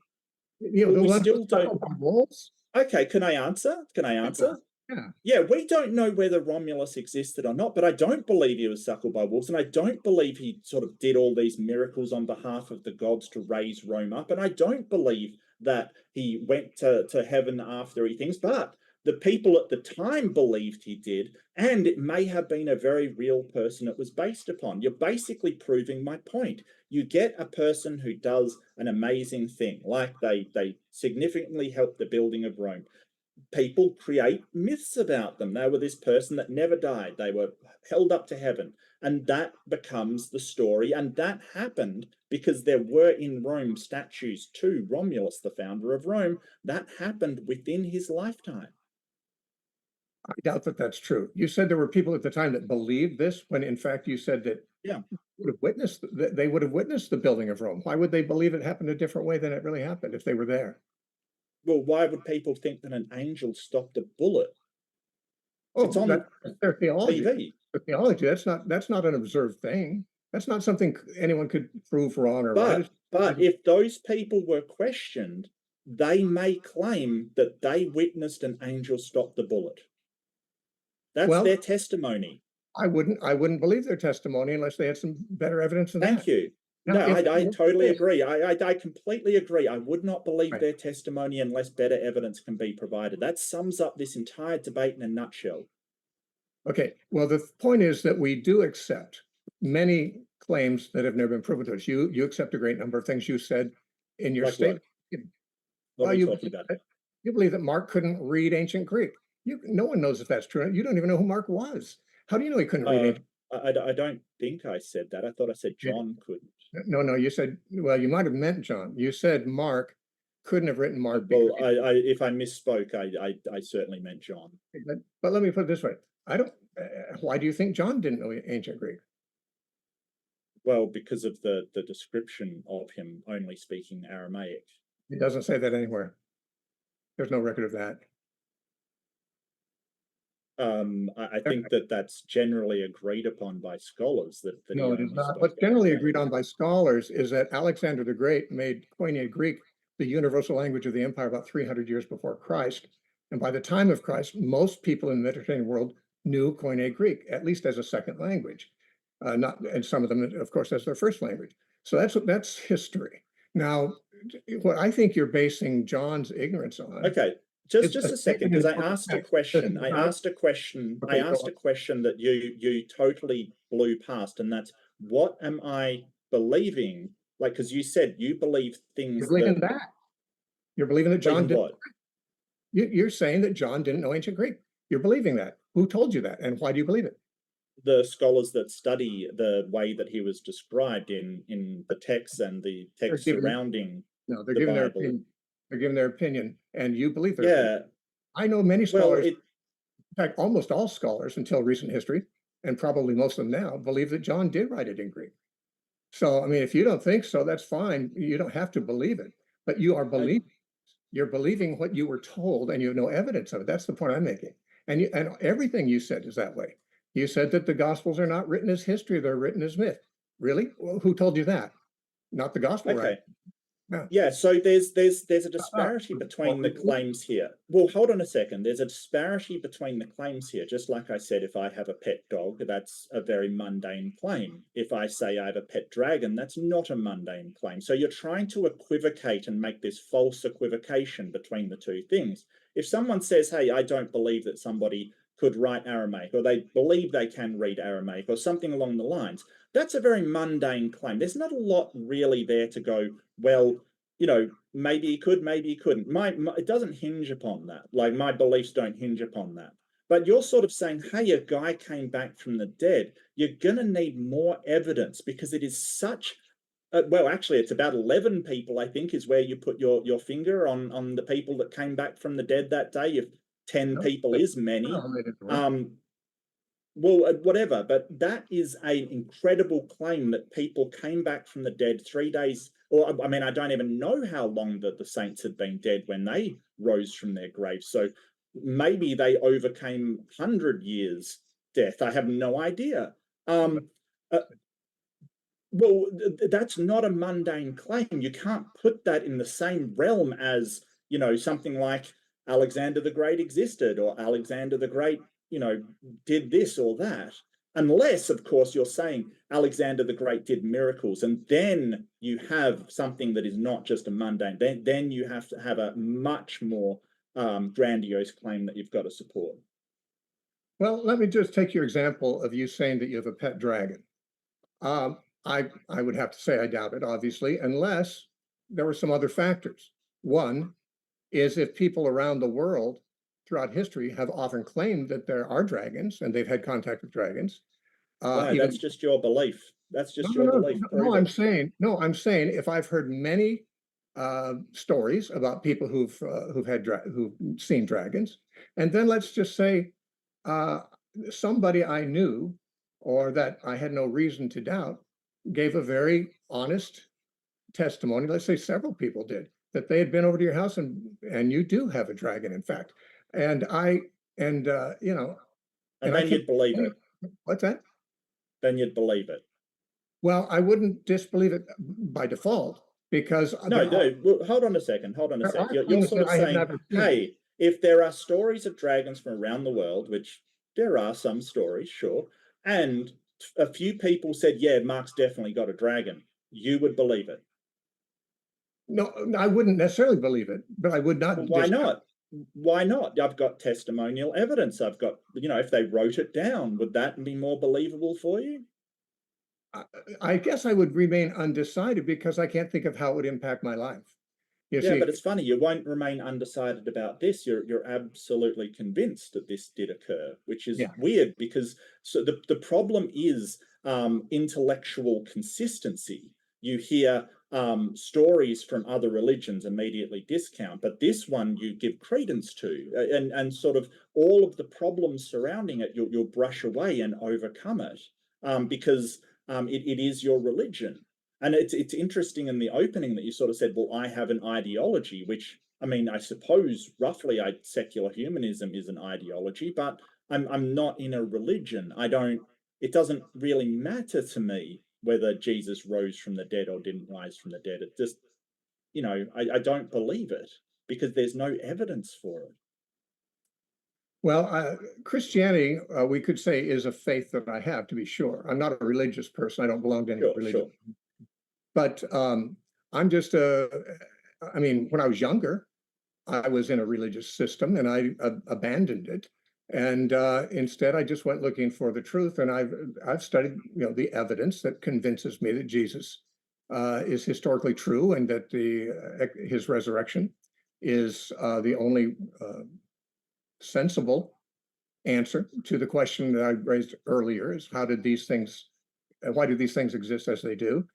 The We one still who don't. by wolves? Okay, can I answer? Can I answer? Yeah. Yeah, we don't know whether Romulus existed or not, but I don't believe he was suckled by wolves, and I don't believe he sort of did all these miracles on behalf of the gods to raise Rome up, and I don't believe that he went to heaven after he things, but the people at the time believed he did, and it may have been a very real person it was based upon. You're basically proving my point. You get a person who does an amazing thing, like they significantly helped the building of Rome. People create myths about them. They were this person that never died. They were held up to heaven. And that becomes the story. And that happened because there were in Rome statues to Romulus, the founder of Rome. That happened within his lifetime. I doubt that that's true. You said there were people at the time that believed this when in fact you said that Yeah. they would have witnessed the building of Rome. Why would they believe it happened a different way than it really happened if they were there? Well, why would people think that an angel stopped a bullet? Oh, It's on that's their theology. TV. The theology, that's not an observed thing. That's not something anyone could prove wrong or right. But if those people were questioned, they may claim that they witnessed an angel stop the bullet. That's Well, their testimony. I wouldn't believe their testimony unless they had some better evidence than that. Thank you. Now, No, I totally agree. I completely agree. I would not believe Right. their testimony unless better evidence can be provided. That sums up this entire debate in a nutshell. Okay, well, the point is that we do accept many claims that have never been proven to us. You accept a great number of things you said in your Like what? statement. What Well, are we you talking about? you believe that Mark couldn't read ancient Greek. No one knows if that's true. You don't even know who Mark was. How do you know he couldn't read ancient? I don't think I said that. I thought I said John couldn't. No, you said, well, you might have meant John. You said Mark couldn't have written Mark. Well, if I misspoke, I certainly meant John. But let me put it this way. I don't. Why do you think John didn't know ancient Greek? Well, because of the description of him only speaking Aramaic. It doesn't say that anywhere. There's no record of that. I think that that's generally agreed upon by scholars that No, he it is only not. spoke What's generally Aramaic. agreed on by scholars is that Alexander the Great made Koine Greek the universal language of the empire about 300 years before Christ. And by the time of Christ, most people in the Mediterranean world knew Koine Greek, at least as a second language. And some of them, of course, as their first language. So that's history. Now, what I think you're basing John's ignorance on. Okay, just a second, because I asked a question. I asked a question that you totally blew past, and that's, what am I believing? Like, because you said you believe things. You're believing that. You're believing that John did. What? You're saying that John didn't know ancient Greek. You're believing that. Who told you that, and why do you believe it? The scholars that study the way that he was described in the text and the text surrounding. No, they're the giving their Bible. opinion. They're giving their opinion, and you believe their Yeah. opinion. I know many Well, scholars, in fact, almost all scholars until recent history, and probably most of them now, believe that John did write it in Greek. So, I mean, if you don't think so, that's fine. You don't have to believe it. but you're believing what you were told, and you have no evidence of it. That's the point I'm making. And everything you said is that way. You said that the Gospels are not written as history; they're written as myth. Really? Well, who told you that? Not the Gospel, right? Okay. Yeah. Yeah, so there's a Uh, disparity between the claims here. Well, hold on a second. There's a disparity between the claims here. Just like I said, if I have a pet dog, that's a very mundane claim. If I say I have a pet dragon, that's not a mundane claim. So you're trying to equivocate and make this false equivocation between the two things. If someone says, hey, I don't believe that somebody could write Aramaic, or they believe they can read Aramaic, or something along the lines, that's a very mundane claim. There's not a lot really there to go, well, maybe he could, maybe he couldn't. It doesn't hinge upon that. Like, my beliefs don't hinge upon that. But you're sort of saying, hey, a guy came back from the dead. You're going to need more evidence, because it is such well, actually, it's about 11 people, I think, is where you put your finger on the people that came back from the dead that day. If 10 no, people is many, no, they didn't work. well, whatever, but that is an incredible claim that people came back from the dead 3 days, or I mean, I don't even know how long the saints had been dead when they rose from their graves. So maybe they overcame 100 years death. I have no idea. Uh, well, that's not a mundane claim. You can't put that in the same realm as, something like Alexander the Great existed, or Alexander the Great, did this or that. Unless, of course, you're saying Alexander the Great did miracles, and then you have something that is not just a mundane. Then you have to have a much more grandiose claim that you've got to support. Well, let me just take your example of you saying that you have a pet dragon. Um, I would have to say I doubt it, obviously, unless there were some other factors. One is if people around the world throughout history have often claimed that there are dragons and they've had contact with dragons. No, Even that's just your belief. That's no, just no, your no, belief. no, Prove it. I'm saying if I've heard many stories about people who've seen dragons, and then let's just say uh, somebody I knew or that I had no reason to doubt gave a very honest testimony. Let's say several people did that they had been over to your house and you do have a dragon, in fact. And I and And I then can't. you'd believe it. What's that? Then you'd believe it. Well, I wouldn't disbelieve it by default because No, no. Well, hold on a second. Hold on a there sec. are You're things sort that of I have saying, never seen. hey, if there are stories of dragons from around the world, which there are some stories, sure, and a few people said, yeah, Mark's definitely got a dragon, you would believe it. No, I wouldn't necessarily believe it, but I would Well, not why discount. not? Why not? I've got testimonial evidence. I've got, if they wrote it down, would that be more believable for you? I guess I would remain undecided because I can't think of how it would impact my life. You Yeah, see, but it's funny, you won't remain undecided about this. You're absolutely convinced that this did occur, which is yeah. weird, because so the problem is intellectual consistency. You hear stories from other religions, immediately discount, but this one you give credence to, and sort of all of the problems surrounding it, you'll brush away and overcome it, because it is your religion. And it's interesting in the opening that you sort of said, well, I have an ideology, which, I mean, I suppose roughly secular humanism is an ideology, but I'm not in a religion. It doesn't really matter to me whether Jesus rose from the dead or didn't rise from the dead. It just, I don't believe it because there's no evidence for it. Well, Christianity, we could say, is a faith that I have, to be sure. I'm not a religious person. I don't belong to any Sure, religion. sure. But I'm just I mean, when I was younger, I was in a religious system and I abandoned it. And instead, I just went looking for the truth. And I've studied, the evidence that convinces me that Jesus is historically true and that his resurrection is the only sensible answer to the question that I raised earlier: is how did these things, why do these things exist as they do?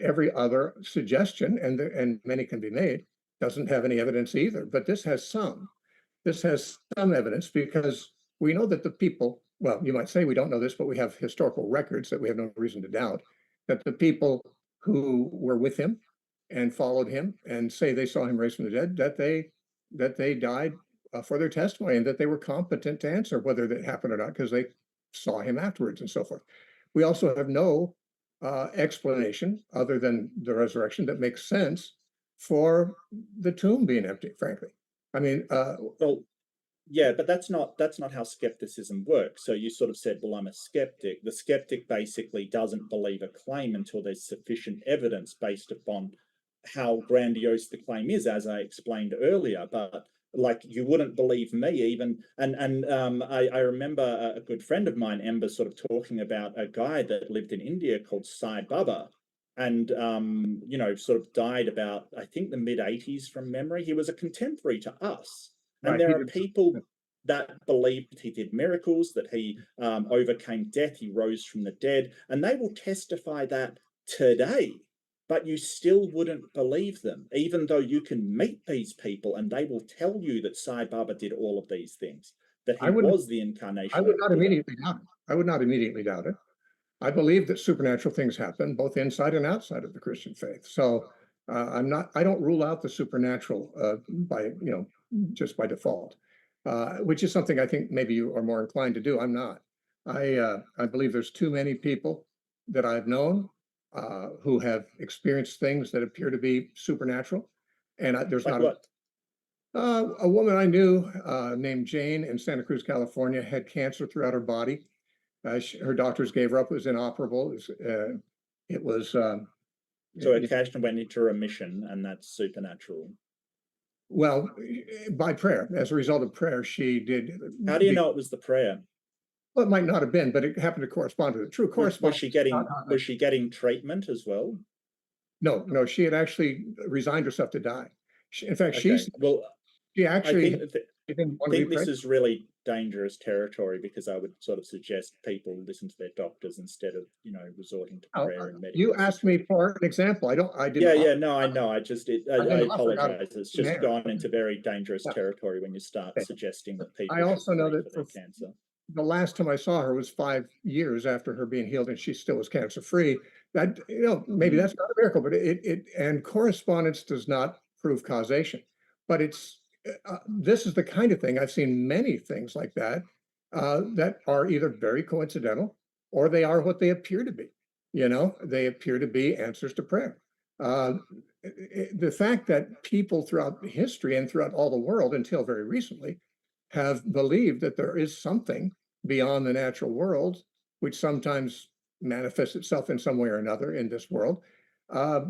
Every other suggestion, and many can be made, doesn't have any evidence either. But this has some. This has some evidence because we know that the people, well, you might say we don't know this, but we have historical records that we have no reason to doubt that the people who were with him and followed him and say they saw him raised from the dead, that they died for their testimony and that they were competent to answer whether that happened or not because they saw him afterwards and so forth. We also have no explanation other than the resurrection that makes sense for the tomb being empty, frankly. I mean, Well, yeah, but that's not how skepticism works. So you sort of said, well, I'm a skeptic. The skeptic basically doesn't believe a claim until there's sufficient evidence based upon how grandiose the claim is, as I explained earlier. But like, you wouldn't believe me even. I remember a good friend of mine, Ember, sort of talking about a guy that lived in India called Sai Baba, and sort of died about, I think, the mid 80s from memory. He was a contemporary to us, and right, there are people that believed he did miracles, that he overcame death, he rose from the dead, and they will testify that today. But you still wouldn't believe them, even though you can meet these people and they will tell you that Sai Baba did all of these things, that I he wouldn't, was the I incarnation would of not Buddha. immediately doubt it. I would not immediately doubt it. I believe that supernatural things happen both inside and outside of the Christian faith. So I don't rule out the supernatural by, just by default, which is something I think maybe you are more inclined to do. I'm not. I believe there's too many people that I've known who have experienced things that appear to be supernatural. And there's Like not what? a woman I knew named Jane in Santa Cruz, California, had cancer throughout her body. Her doctors gave her up. It was inoperable. It was So a Kashna went into remission, and that's supernatural. well, by prayer. As a result of prayer, she did. How do you know it was the prayer? Well, it might not have been, but it happened to correspond to the true Was, was correspondence. she getting was she getting treatment as well? No, no, she had actually resigned herself to die. In fact, Okay. Well, she I actually think that she didn't want to be think this pregnant. is really dangerous territory, because I would sort of suggest people listen to their doctors instead of, resorting to Now, prayer and you medical asked me situation. for an example. I didn't Yeah, offer, yeah, no, I know. I I didn't offer it out of apologize. It's thin just air. gone into very dangerous Yeah, territory when you start okay. suggesting that I people should also know pray that for their cancer. the last time I saw her was 5 years after her being healed, and she still was cancer free. That maybe Mm. that's not a miracle, but it and correspondence does not prove causation. But this is the kind of thing I've seen many things like that that are either very coincidental or they are what they appear to be. They appear to be answers to prayer. Uh, the fact that people throughout history and throughout all the world until very recently have believed that there is something beyond the natural world, which sometimes manifests itself in some way or another in this world, uh,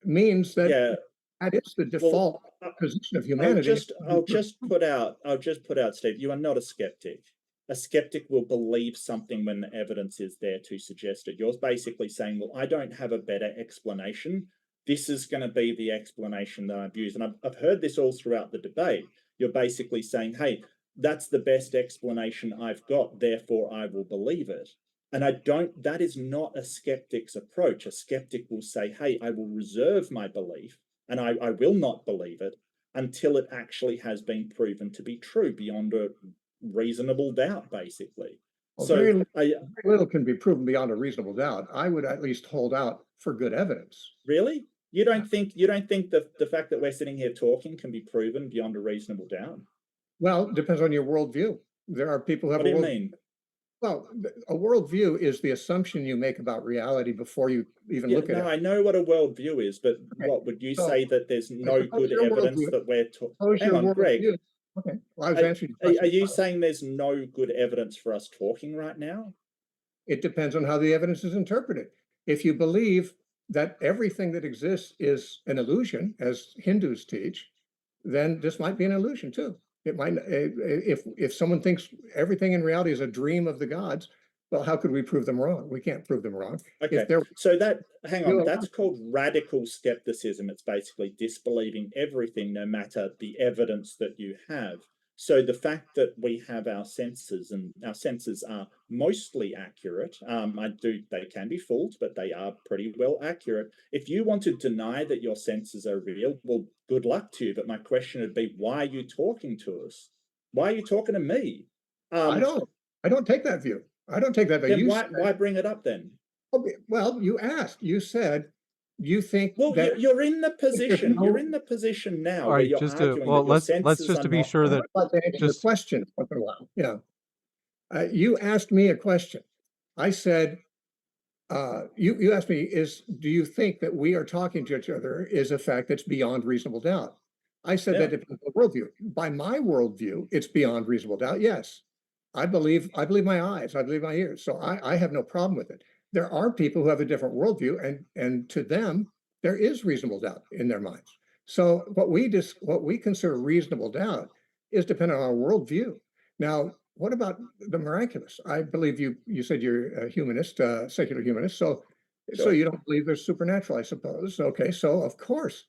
means that Yeah. that is the Well, default I- position of I'll humanity. just I'll just put out I'll just put out, Steve, you are not a skeptic. A skeptic will believe something when the evidence is there to suggest it. You're basically saying, well, I don't have a better explanation. This is going to be the explanation that I've used. And I've heard this all throughout the debate. You're basically saying, hey, that's the best explanation I've got, therefore I will believe it. And that is not a skeptic's approach. A skeptic will say, hey, I will reserve my belief, and I will not believe it until it actually has been proven to be true beyond a reasonable doubt, basically. Well, So very little can be proven beyond a reasonable doubt. I would at least hold out for good evidence. really, you don't think that the fact that we're sitting here talking can be proven beyond a reasonable doubt? Well, it depends on your worldview. There are people who have What a do you world. mean? Well, a worldview is the assumption you make about reality before you even Yeah, look at no, it. I know what a worldview is, but Okay, what would you so say, that there's I no suppose good your evidence worldview. that we're Suppose hang your on, Greg, worldview. Okay, well, I was are, answering your are question. you saying there's no good evidence for us talking right now? It depends on how the evidence is interpreted. If you believe that everything that exists is an illusion, as Hindus teach, then this might be an illusion too. It might, if someone thinks everything in reality is a dream of the gods, well, how could we prove them wrong? We can't prove them wrong. If Okay, there, so hang on, you that's called radical skepticism. It's basically disbelieving everything, no matter the evidence that you have. So the fact that we have our senses, and our senses are mostly accurate, they can be fooled, but they are pretty well accurate. If you want to deny that your senses are real, well, good luck to you. But my question would be, why are you talking to us? Why are you talking to me? I Um, don't, I don't take that view. I don't take that view. then You why said, bring it up then? okay, well, you asked, you said, You think Well, that you're in the there's position. You're no. in the position now All where right, you're just to arguing well, that your let's senses just are to be not. sure Well, that I'd like to answer the just question once in a while. Yeah. You asked me a question. I said, you asked me, do you think that we are talking to each other is a fact that's beyond reasonable doubt? I said Yeah. that depends on worldview. By my worldview, it's beyond reasonable doubt. Yes. I believe my eyes, I believe my ears. So I have no problem with it. There are people who have a different worldview, and to them, there is reasonable doubt in their minds. So what we consider reasonable doubt is dependent on our worldview. Now, what about the miraculous? I believe you said you're a humanist, secular humanist. So Sure. you don't believe there's supernatural, I suppose. Okay, so of course,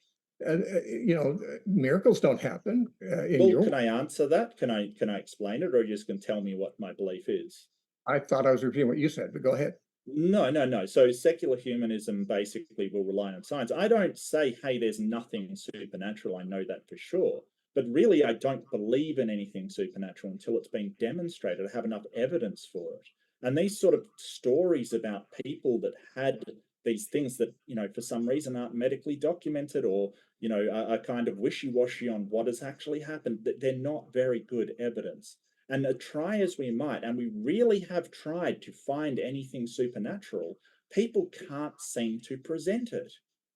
miracles don't happen in Well, your. can I answer that? Can I explain it, or are you just going to tell me what my belief is? I thought I was repeating what you said, but go ahead. No, no, no. So secular humanism basically will rely on science. I don't say, hey, there's nothing supernatural. I know that for sure. But really, I don't believe in anything supernatural until it's been demonstrated. I have enough evidence for it. And these sort of stories about people that had these things that, for some reason aren't medically documented, or, are kind of wishy-washy on what has actually happened, that they're not very good evidence. And try as we might, and we really have tried to find anything supernatural, people can't seem to present it.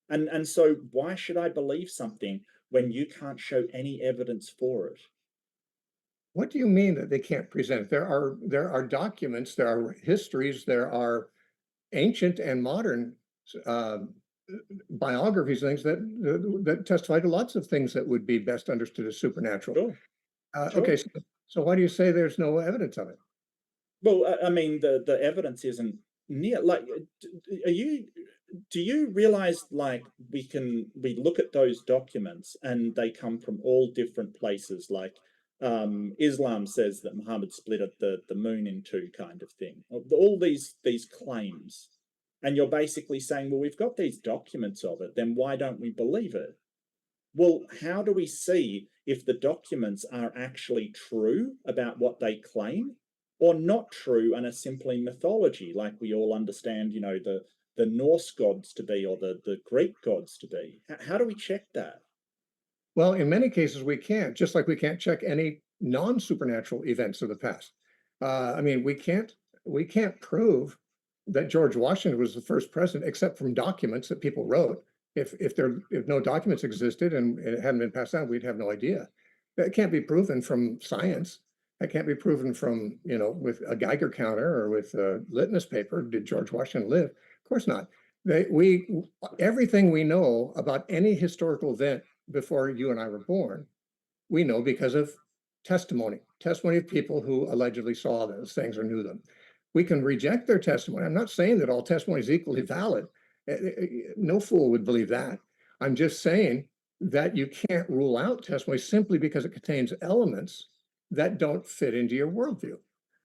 And so why should I believe something when you can't show any evidence for it? What do you mean that they can't present it? There are documents, there are histories, there are ancient and modern uh, biographies, things that testify to lots of things that would be best understood as supernatural. Sure, Okay, sure. so why do you say there's no evidence of it? Well, I mean, the evidence isn't near like. Are you? Do you realize like we look at those documents and they come from all different places? Like, Islam says that Muhammad split the moon in two, kind of thing. All these claims, and you're basically saying, well, we've got these documents of it. Then why don't we believe it? Well, how do we see if the documents are actually true about what they claim, or not true and are simply mythology, like we all understand, the Norse gods to be, or the Greek gods to be? How do we check that? Well, in many cases, we can't, just like we can't check any non-supernatural events of the past. I mean, we can't prove that George Washington was the first president, except from documents that people wrote. If no documents existed and it hadn't been passed down, we'd have no idea. That can't be proven from science. That can't be proven from, with a Geiger counter or with a litmus paper. Did George Washington live? Of course not. Everything we know about any historical event before you and I were born, we know because of testimony of people who allegedly saw those things or knew them. We can reject their testimony. I'm not saying that all testimony is equally valid. No fool would believe that. I'm just saying that you can't rule out testimony simply because it contains elements that don't fit into your worldview.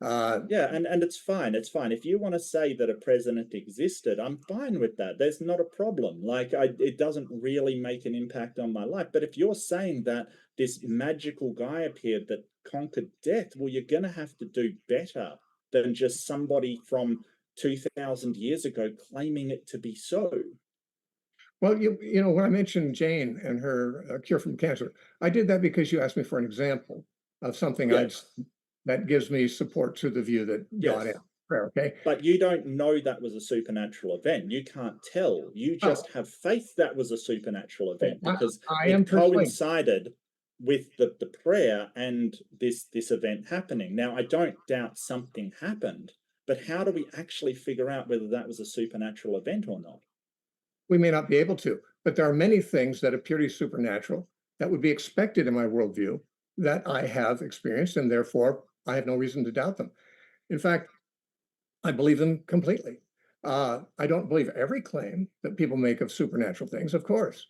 Uh, Yeah, and it's fine. It's fine. If you want to say that a president existed, I'm fine with that. There's not a problem. Like it doesn't really make an impact on my life. But if you're saying that this magical guy appeared that conquered death, well, you're gonna have to do better than just somebody from 2000 years ago claiming it to be so. well, when I mentioned Jane and her cure from cancer, I did that because you asked me for an example of something Yes, that gives me support to the view that God yes. answers prayer. Okay. But you don't know that was a supernatural event. You can't tell. You Oh, just have faith that was a supernatural event I, because I am it persuaded. coincided with the prayer and this event happening. Now, I don't doubt something happened, but how do we actually figure out whether that was a supernatural event or not? We may not be able to, but there are many things that appear to be supernatural that would be expected in my worldview that I have experienced, and therefore I have no reason to doubt them. In fact, I believe them completely. I don't believe every claim that people make of supernatural things, of course,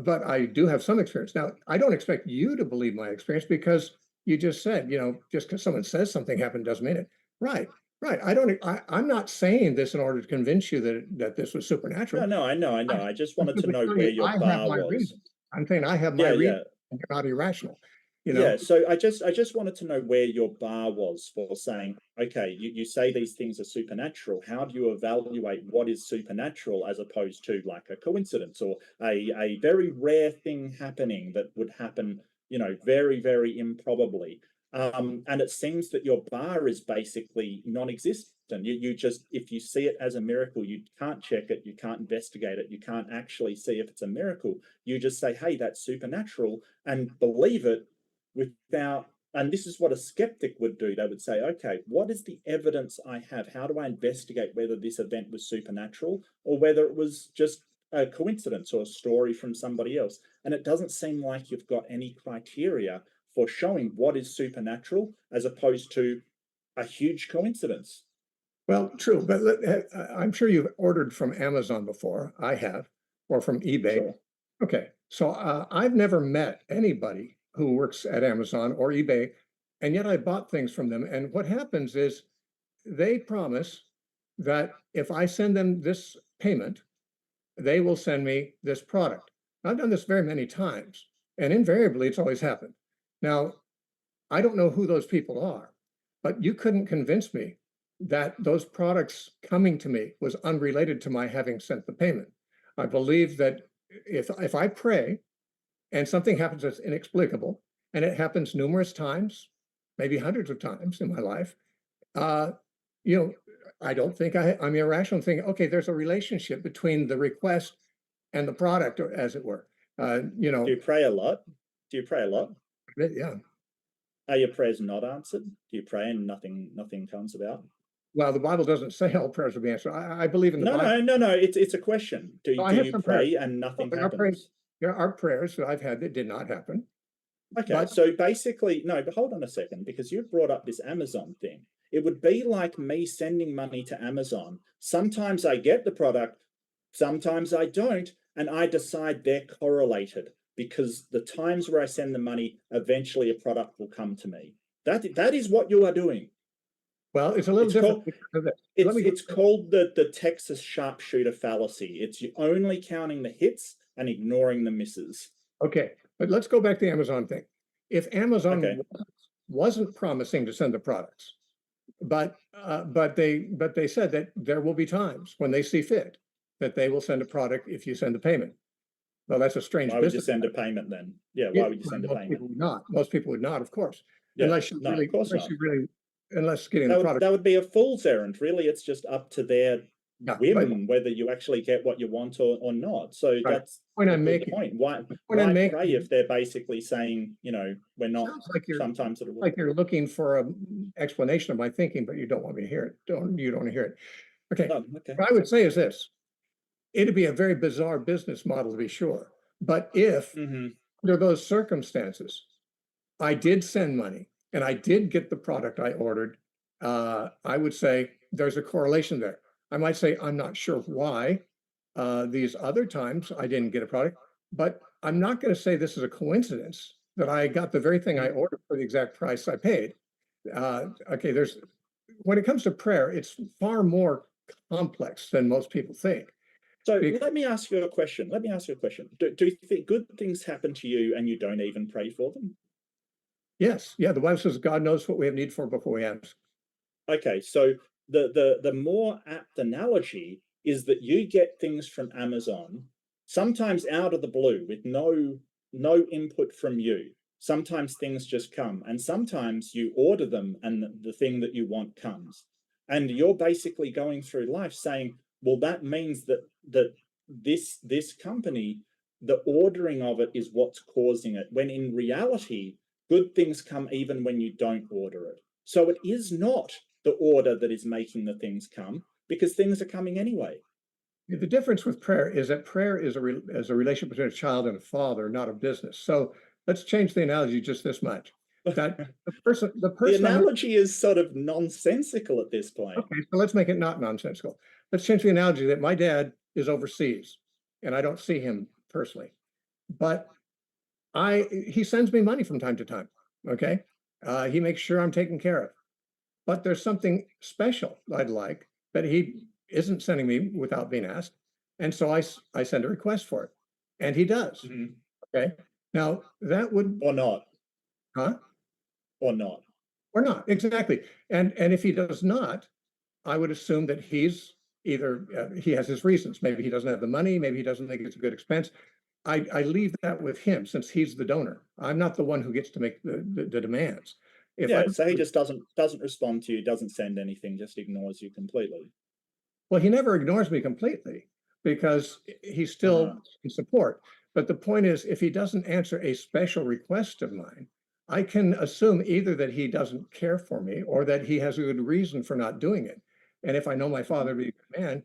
but I do have some experience. Now, I don't expect you to believe my experience because you just said, just because someone says something happened doesn't mean it. Right, right. I'm not saying this in order to convince you that this was No, supernatural. no, I know, I I'm, know. I just I'm wanted to simply know telling where you your I have bar my was. reasons. I'm saying I have my Yeah, reasons, yeah. and they're not irrational. you know? Yeah, so I just wanted to know where your bar was for saying, okay, you say these things are supernatural. How do you evaluate what is supernatural as opposed to like a coincidence or a very rare thing happening that would happen, very, very improbably? And it seems that your bar is basically non-existent. You just, if you see it as a miracle, you can't check it, you can't investigate it, you can't actually see if it's a miracle. You just say, hey, that's supernatural, and believe it without, and this is what a skeptic would do. They would say, okay, what is the evidence I have? How do I investigate whether this event was supernatural or whether it was just a coincidence or a story from somebody else? And it doesn't seem like you've got any criteria for showing what is supernatural as opposed to a huge coincidence. Well, true, but I'm sure you've ordered from Amazon before. I have, or from eBay. Sure. Okay, so I've never met anybody who works at Amazon or eBay, and yet I bought things from them. And what happens is they promise that if I send them this payment, they will send me this product. I've done this very many times, and invariably it's always happened. Now, I don't know who those people are, but you couldn't convince me that those products coming to me was unrelated to my having sent the payment. I believe that if I pray and something happens that's inexplicable, and it happens numerous times, maybe hundreds of times in my life, uh, you know, I don't think I'm irrational thinking, okay, there's a relationship between the request and the product, or as it were. Do you pray a lot? Do you pray a lot? Yeah. Are your prayers not answered? Do you pray and nothing comes about? Well, the Bible doesn't say all prayers will be answered. I believe in the No, Bible. no, no, no. It's a question. So I Do have you some prayers. pray and nothing There are prayers, happens? there are prayers that I've had that did not happen. Okay, But so basically, no, but hold on a second, because you've brought up this Amazon thing. It would be like me sending money to Amazon. Sometimes I get the product, sometimes I don't, and I decide they're correlated because the times where I send the money, eventually a product will come to me. That is what you are doing. well, it's a little It's different called because of this. Let it's me it's called the Texas sharpshooter fallacy. It's you only counting the hits and ignoring the misses. okay, but let's go back to the Amazon thing. If Okay. Amazon wasn't promising to send the products, but they said that there will be times when they see fit that they will send a product if you send the payment. Well, that's a strange Why would you business. send a payment then? Yeah, Yeah, why would you well, send a most payment? people would not. Most people would not, of course, Yeah, no, of course not. unless getting the That would product. that would be a fool's errand. Really, it's just up to their Yeah, but whim whether you actually get what you want or not. So right. that's Point the, I'm the, the making. point. The point I'm Why pray making if they're basically saying, we're not sounds like sometimes it'll work. looking for an explanation of my thinking, but you don't want me to hear it. You don't want to hear it. Okay. Oh, okay. What I would say is this: it'd be a very bizarre business model to be sure, but if Hmm. under those circumstances, I did send money and I did get the product I ordered, I would say there's a correlation there. I might say I'm not sure why these other times I didn't get a product, but I'm not going to say this is a coincidence that I got the very thing I ordered for the exact price I paid. Okay, when it comes to prayer, it's far more complex than most people think. So Because, let me ask you a question. Let me ask you a question. Do you think good things happen to you and you don't even pray for them? yes, yeah, the Bible says God knows what we have need for before we ask. Okay, so the more apt analogy is that you get things from Amazon, sometimes out of the blue with no input from you. Sometimes things just come, and sometimes you order them and the thing that you want comes. And you're basically going through life saying, well, that means that this company, the ordering of it is what's causing it, when in reality, good things come even when you don't order it. So it is not the order that is making the things come because things are coming anyway. The difference with prayer is that prayer is a relationship between a child and a father, not a business. So let's change the analogy just this much. That the The person I'm analogy is sort of nonsensical at this point. okay, so let's make it not nonsensical. Let's change the analogy that my dad is overseas and I don't see him personally, but he sends me money from time to time. Okay. He makes sure I'm taken care of. But there's something special I'd like that he isn't sending me without being asked. And so I send a request for it. And he does. Mhm. Okay. Now that would, Or not. Huh? or not? Or not, exactly. And if he does not, I would assume that he's either he has his reasons. Maybe he doesn't have the money. Maybe he doesn't think it's a good expense. I leave that with him since he's the donor. I'm not the one who gets to make the demands. If I Yeah, so he just doesn't respond to you, doesn't send anything, just ignores you completely. Well, he never ignores me completely because he's Uh, still in support. But the point is, if he doesn't answer a special request of mine, I can assume either that he doesn't care for me or that he has a good reason for not doing it. And if I know my mhm. father to be a good man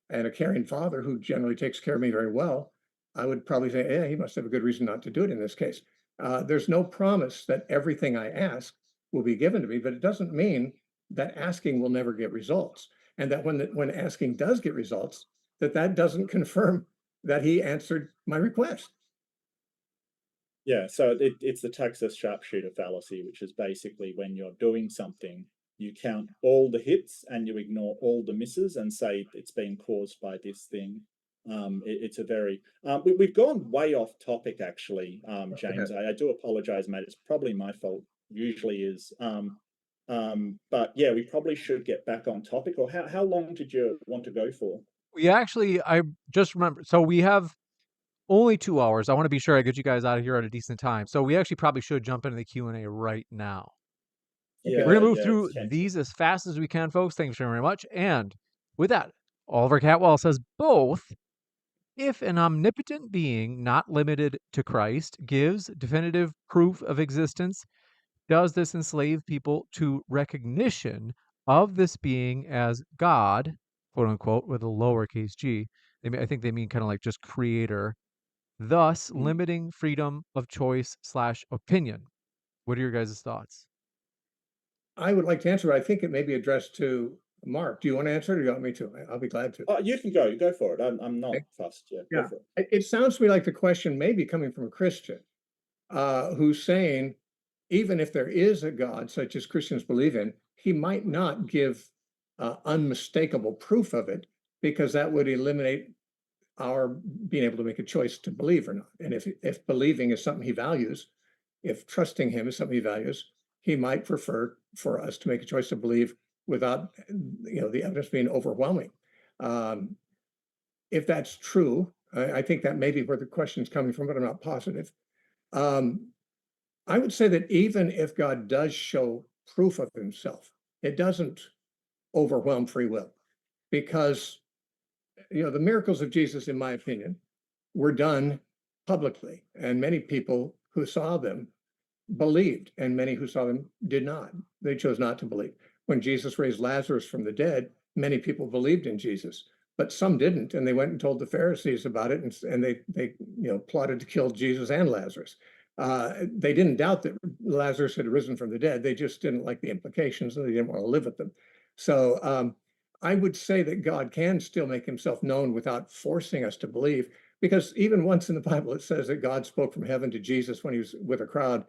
and a caring father who generally takes care of me very well, I would probably say, yeah, he must have a good reason not to do it in this case. There's no promise that everything I ask will be given to me, but it doesn't mean that asking will never get results. And that when asking does get results, that doesn't confirm that he answered my request. Yeah, so it's the Texas sharpshooter fallacy, which is basically when you're doing something, you count all the hits and you ignore all the misses and say it's being caused by this thing. It's a very we've gone way off topic actually, James. I do apologize, mate. It's probably my fault. Usually is. But yeah, we probably should get back on topic. Or how long did you want to go for? We actually I just remembered, so we have only 2 hours. I wanna be sure I get you guys out of here at a decent time. So we actually probably should jump into the Q&A right now. Okay. We're Yeah, gonna move yeah, through it's tempting. these as fast as we can, folks. Thanks very much. And with that, Oliver Catwall says both. If an omnipotent being not limited to Christ gives definitive proof of existence, does this enslave people to recognition of this being as God, quote unquote, with a lowercase g? I think they mean kind of like just creator, thus Mm. limiting freedom of choice slash opinion. What are your guys' thoughts? I would like to answer, but I think it may be addressed to Mark. Do you want to answer it or do you want me to? I'll be glad to. Oh, you can go for it. I'm not fussed. Yeah, go Yeah. for it. It sounds to me like the question may be coming from a Christian who's saying, even if there is a God, such as Christians believe in, he might not give unmistakable proof of it because that would eliminate our being able to make a choice to believe or not. And if believing is something he values, if trusting him is something he values, he might prefer for us to make a choice to believe without the evidence being overwhelming. Um, if that's true, I think that may be where the question is coming from, but I'm not positive. Um, I would say that even if God does show proof of himself, it doesn't overwhelm free will because the miracles of Jesus, in my opinion, were done publicly, and many people who saw them believed, and many who saw them did not. They chose not to believe. When Jesus raised Lazarus from the dead, many people believed in Jesus, but some didn't, and they went and told the Pharisees about it, and they plotted to kill Jesus and Lazarus. They didn't doubt that Lazarus had risen from the dead. They just didn't like the implications, and they didn't want to live with them. So I would say that God can still make himself known without forcing us to believe, because even once in the Bible it says that God spoke from heaven to Jesus when he was with a crowd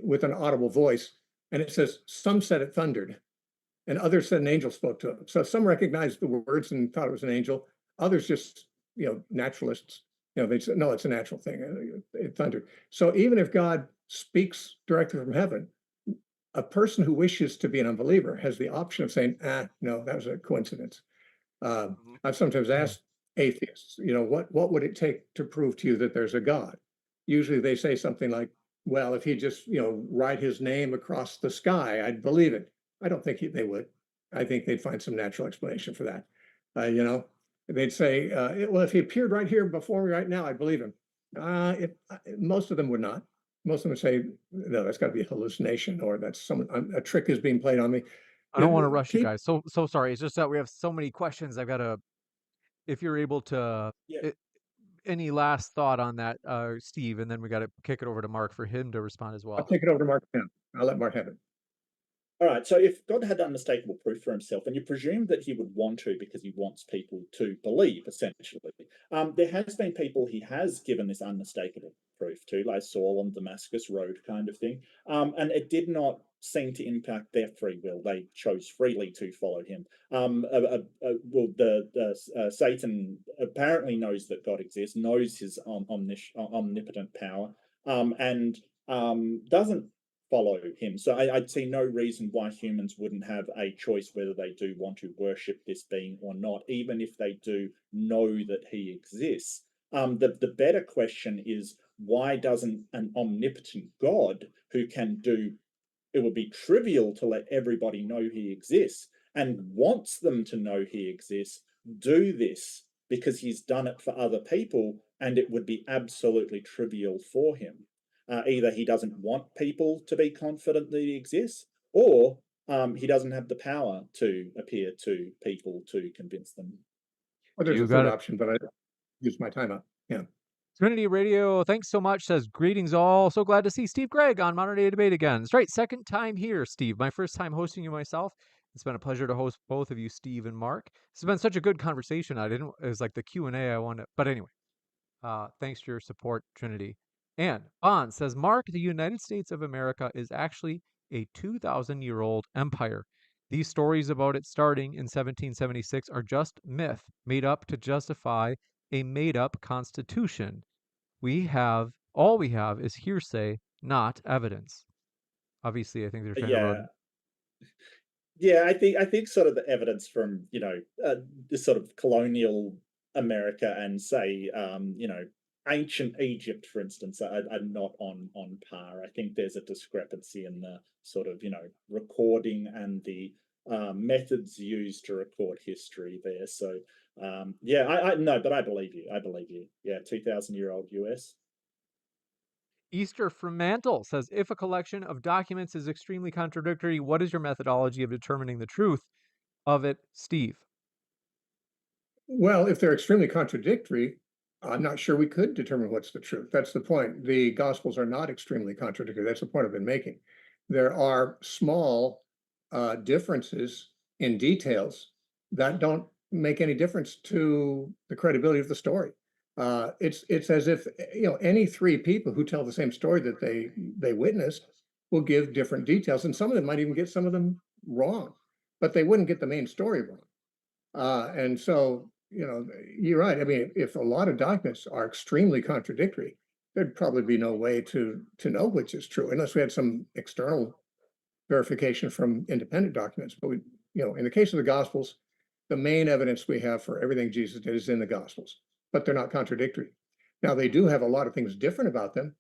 with an audible voice. And it says, some said it thundered, and others said an angel spoke to him. So some recognized the words and thought it was an angel. Others just, naturalists, they said, no, it's a natural thing. It thundered. So even if God speaks directly from heaven, a person who wishes to be an unbeliever has the option of saying, no, that was a coincidence. Mhm. I've sometimes asked atheists, what would it take to prove to you that there's a God? Usually they say something like, well, if he just, write his name across the sky, I'd believe it. I don't think they would. I think they'd find some natural explanation for that. Uh, you know, they'd say, well, if he appeared right here before me right now, I'd believe him. Most of them would not. Most of them would say, no, that's got to be a hallucination or that's a trick is being played on me. I don't wanna The rush you people guys. So sorry. It's just that we have so many questions. I've gotta if you're able to Yeah. I any last thought on that, Steve, and then we gotta kick it over to Mark for him to respond as I'll well. take it over to Mark now. I'll let Mark have it. All right. So if God had unmistakable proof for himself, and you presume that he would want to because he wants people to believe, essentially, there has been people he has given this unmistakable proof to, like Saul on Damascus Road kind of thing. And it did not seem to impact their free will. They chose freely to follow him. Well, Satan apparently knows that God exists, knows his omnipotent power, and doesn't follow him. So I'd see no reason why humans wouldn't have a choice whether they do want to worship this being or not, even if they do know that he exists. The better question is, why doesn't an omnipotent God who can do, it would be trivial to let everybody know he exists and wants them to know he exists, do this because he's done it for other people and it would be absolutely trivial for him. Either he doesn't want people to be confident that he exists, or he doesn't have the power to appear to people to convince them. Well, there's a You third got it. option, but I used my time up. Yeah. Trinity Radio, thanks so much, says greetings all. So glad to see Steve Gregg on Modern Day Debate again. That's right, second time here, Steve. My first time hosting you myself. It's been a pleasure to host both of you, Steve and Mark. It's been such a good conversation. It was like the Q&A I wanted, but anyway, thanks for your support, Trinity. And Bond says, Mark, the United States of America is actually a 2,000-year-old empire. These stories about it starting in 1776 are just myth made up to justify a made-up constitution. All we have is hearsay, not evidence. Obviously, I think they're talking about. Yeah, yeah, I think sort of the evidence from this sort of colonial America and say ancient Egypt, for instance, are not on par. I think there's a discrepancy in the sort of recording and the methods used to record history there. So yeah, I no, but I believe you. I believe you. Yeah, 2,000-year-old US. Easter Fremantle says, if a collection of documents is extremely contradictory, what is your methodology of determining the truth of it, Steve? Well, if they're extremely contradictory, I'm not sure we could determine what's the truth. That's the point. The Gospels are not extremely contradictory. That's the point I've been making. There are small differences in details that don't make any difference to the credibility of the story. It's as if any three people who tell the same story that they witnessed will give different details, and some of them might even get some of them wrong, but they wouldn't get the main story wrong. And so, you're right. I mean, if a lot of documents are extremely contradictory, there'd probably be no way to know which is true unless we had some external verification from independent documents. But in the case of the Gospels, the main evidence we have for everything Jesus did is in the Gospels, but they're not contradictory. Now, they do have a lot of things different about them.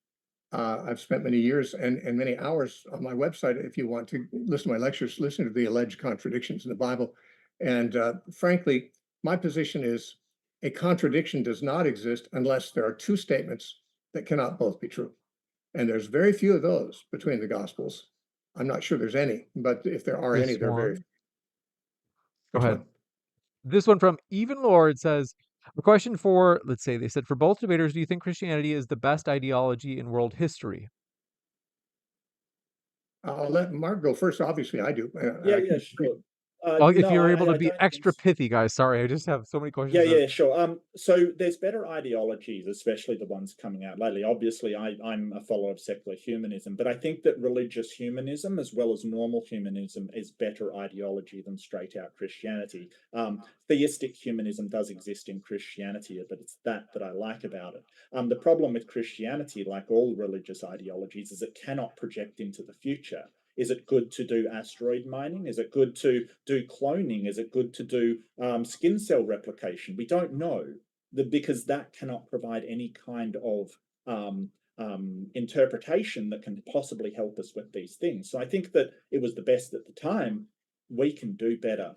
I've spent many years and many hours on my website. If you want to listen to my lectures, listen to the alleged contradictions in the Bible. And frankly, my position is a contradiction does not exist unless there are two statements that cannot both be true. And there's very few of those between the Gospels. I'm not sure there's any, but if there are any, This they're very one. few. Go Which ahead. one? This one from Even Lord says, a question for, let's say, they said, for both debaters, do you think Christianity is the best ideology in world history? I'll let Mark go first. Obviously, I do. Yeah, I yeah, can agree. sure. Well, if No, you're able to I be don't think extra so. pithy, guys. Sorry, I just have so many Yeah, questions. yeah, sure. So there's better ideologies, especially the ones coming out lately. Obviously, I'm a follower of secular humanism, but I think that religious humanism, as well as normal humanism, is better ideology than straight out Christianity. Theistic humanism does exist in Christianity, but it's that I like about it. The problem with Christianity, like all religious ideologies, is it cannot project into the future. Is it good to do asteroid mining? Is it good to do cloning? Is it good to do skin cell replication? We don't know because that cannot provide any kind of interpretation that can possibly help us with these things. So I think that it was the best at the time. We can do better.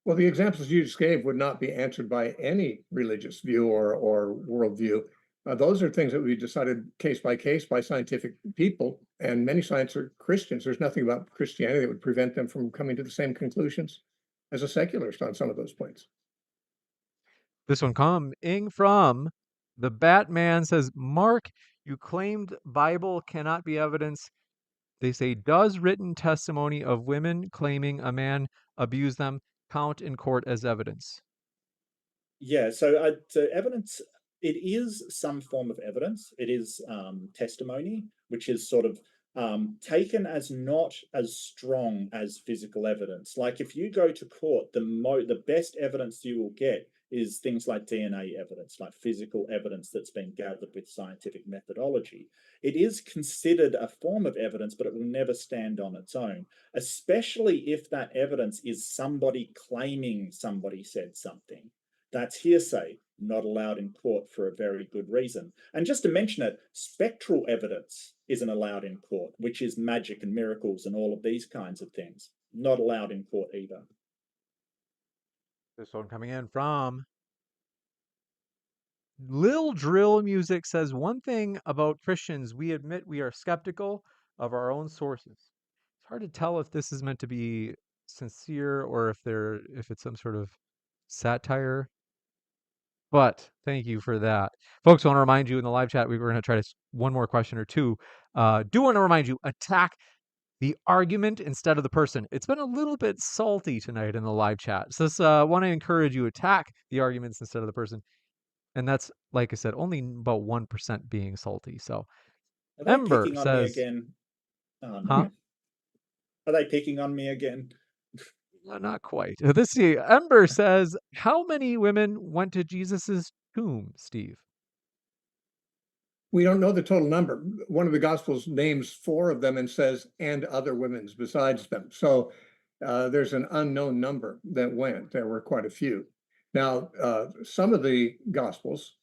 Well, the examples you just gave would not be answered by any religious view or worldview. Those are things that would be decided case by case by scientific people, and many scientists are Christians. There's nothing about Christianity that would prevent them from coming to the same conclusions as a secularist on some of those points. This one coming from the Batman says, Mark, you claimed Bible cannot be evidence. They say, does written testimony of women claiming a man abused them count in court as evidence? Yeah, so evidence, it is some form of evidence. It is testimony, which is sort of taken as not as strong as physical evidence. Like if you go to court, the best evidence you will get is things like DNA evidence, like physical evidence that's been gathered with scientific methodology. It is considered a form of evidence, but it will never stand on its own, especially if that evidence is somebody claiming somebody said something. That's hearsay, not allowed in court for a very good reason. And just to mention it, spectral evidence isn't allowed in court, which is magic and miracles and all of these kinds of things. Not allowed in court either. This one coming in from Lil Drill Music says, one thing about Christians, we admit we are skeptical of our own sources. It's hard to tell if this is meant to be sincere or if it's some sort of satire. But thank you for that. Folks, I want to remind you in the live chat, we were going to try to one more question or two. Do want to remind you, attack the argument instead of the person. It's been a little bit salty tonight in the live chat. So want to encourage you, attack the arguments instead of the person. And that's, like I said, only about 1% being salty. So Are they Ember picking on me says, again? Oh, no. huh? Are they picking on me again? Not quite. This see, Ember says, how many women went to Jesus's tomb, Steve? We don't know the total number. One of the Gospels names 4 of them and says, and other women's besides them. So there's an unknown number that went. There were quite a few. Now, some of the Gospels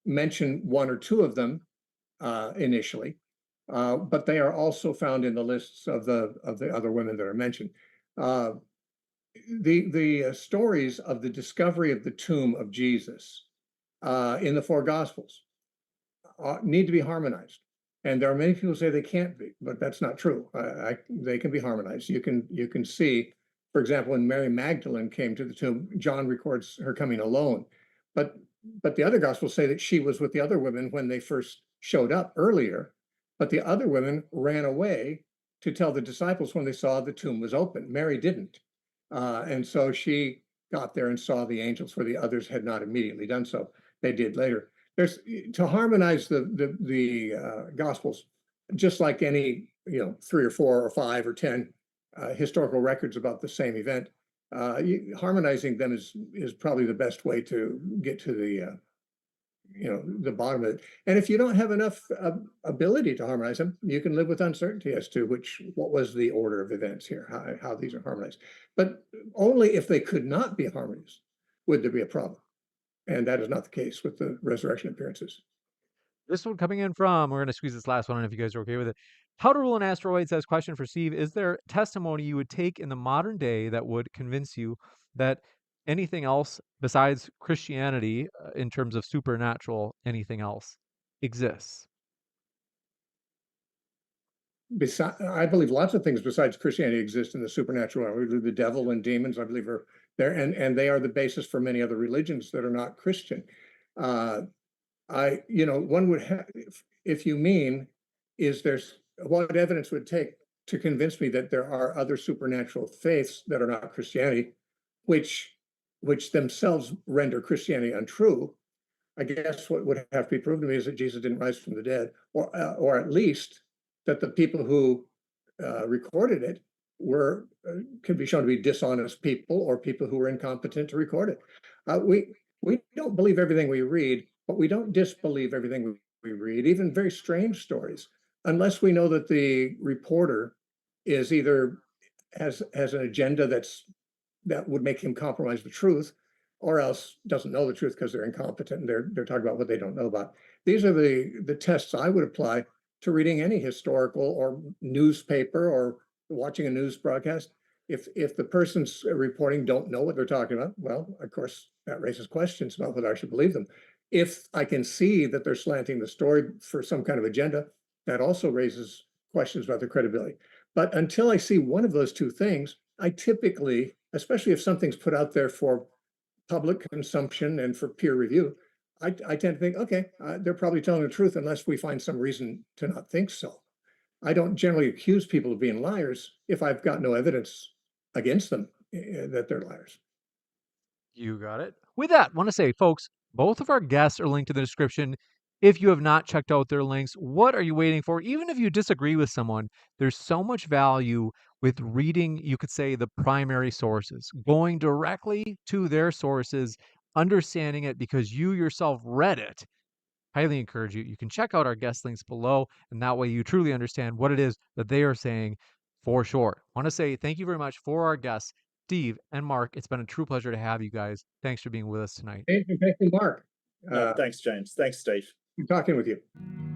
mention 1 or 2 of them initially, but they are also found in the lists of the other women that are mentioned. The stories of the discovery of the tomb of Jesus in the 4 Gospels need to be harmonized. And there are many people who say they can't be, but that's not true. They can be harmonized. You can see, for example, when Mary Magdalene came to the tomb, John records her coming alone. But the other Gospels say that she was with the other women when they first showed up earlier, but the other women ran away to tell the disciples when they saw the tomb was open. Mary didn't. And so she got there and saw the angels where the others had not immediately done so. They did later. There's to harmonize the Gospels, just like any 3 or 4 or 5 or 10 historical records about the same event. Harmonizing them is probably the best way to get to the bottom of it. And if you don't have enough ability to harmonize them, you can live with uncertainty as to what was the order of events here, how these are harmonized. But only if they could not be harmonized would there be a problem. And that is not the case with the resurrection appearances. This one coming in from, we're going to squeeze this last one in if you guys are okay with it. How to Rule an Asteroid says, question for Steve, is there testimony you would take in the modern day that would convince you that anything else besides Christianity, in terms of supernatural, anything else exists? I believe lots of things besides Christianity exist in the supernatural. I believe the devil and demons, I believe, are there, and they are the basis for many other religions that are not Christian. One would have, if you mean, what evidence would take to convince me that there are other supernatural faiths that are not Christianity, which themselves render Christianity untrue. I guess what would have to be proven to me is that Jesus didn't rise from the dead, or at least that the people who recorded it can be shown to be dishonest people or people who were incompetent to record it. We don't believe everything we read, but we don't disbelieve everything we read, even very strange stories, unless we know that the reporter is either has an agenda that would make him compromise the truth, or else doesn't know the truth because they're incompetent and they're talking about what they don't know about. These are the tests I would apply to reading any historical or newspaper or watching a news broadcast. If the person's reporting don't know what they're talking about, well, of course, that raises questions about whether I should believe them. If I can see that they're slanting the story for some kind of agenda, that also raises questions about their credibility. But until I see one of those two things, I typically, especially if something's put out there for public consumption and for peer review, I tend to think, okay, they're probably telling the truth unless we find some reason to not think so. I don't generally accuse people of being liars if I've got no evidence against them that they're liars. You got it. With that, want to say, folks, both of our guests are linked in the description. If you have not checked out their links, what are you waiting for? Even if you disagree with someone, there's so much value with reading, you could say, the primary sources, going directly to their sources, understanding it because you yourself read it, highly encourage you. You can check out our guest links below, and that way you truly understand what it is that they are saying for sure. Want to say thank you very much for our guests, Steve and Mark. It's been a true pleasure to have you guys. Thanks for being with us tonight. Thank you, Mark. Thanks, James. Thanks, Steve. Good talking with you.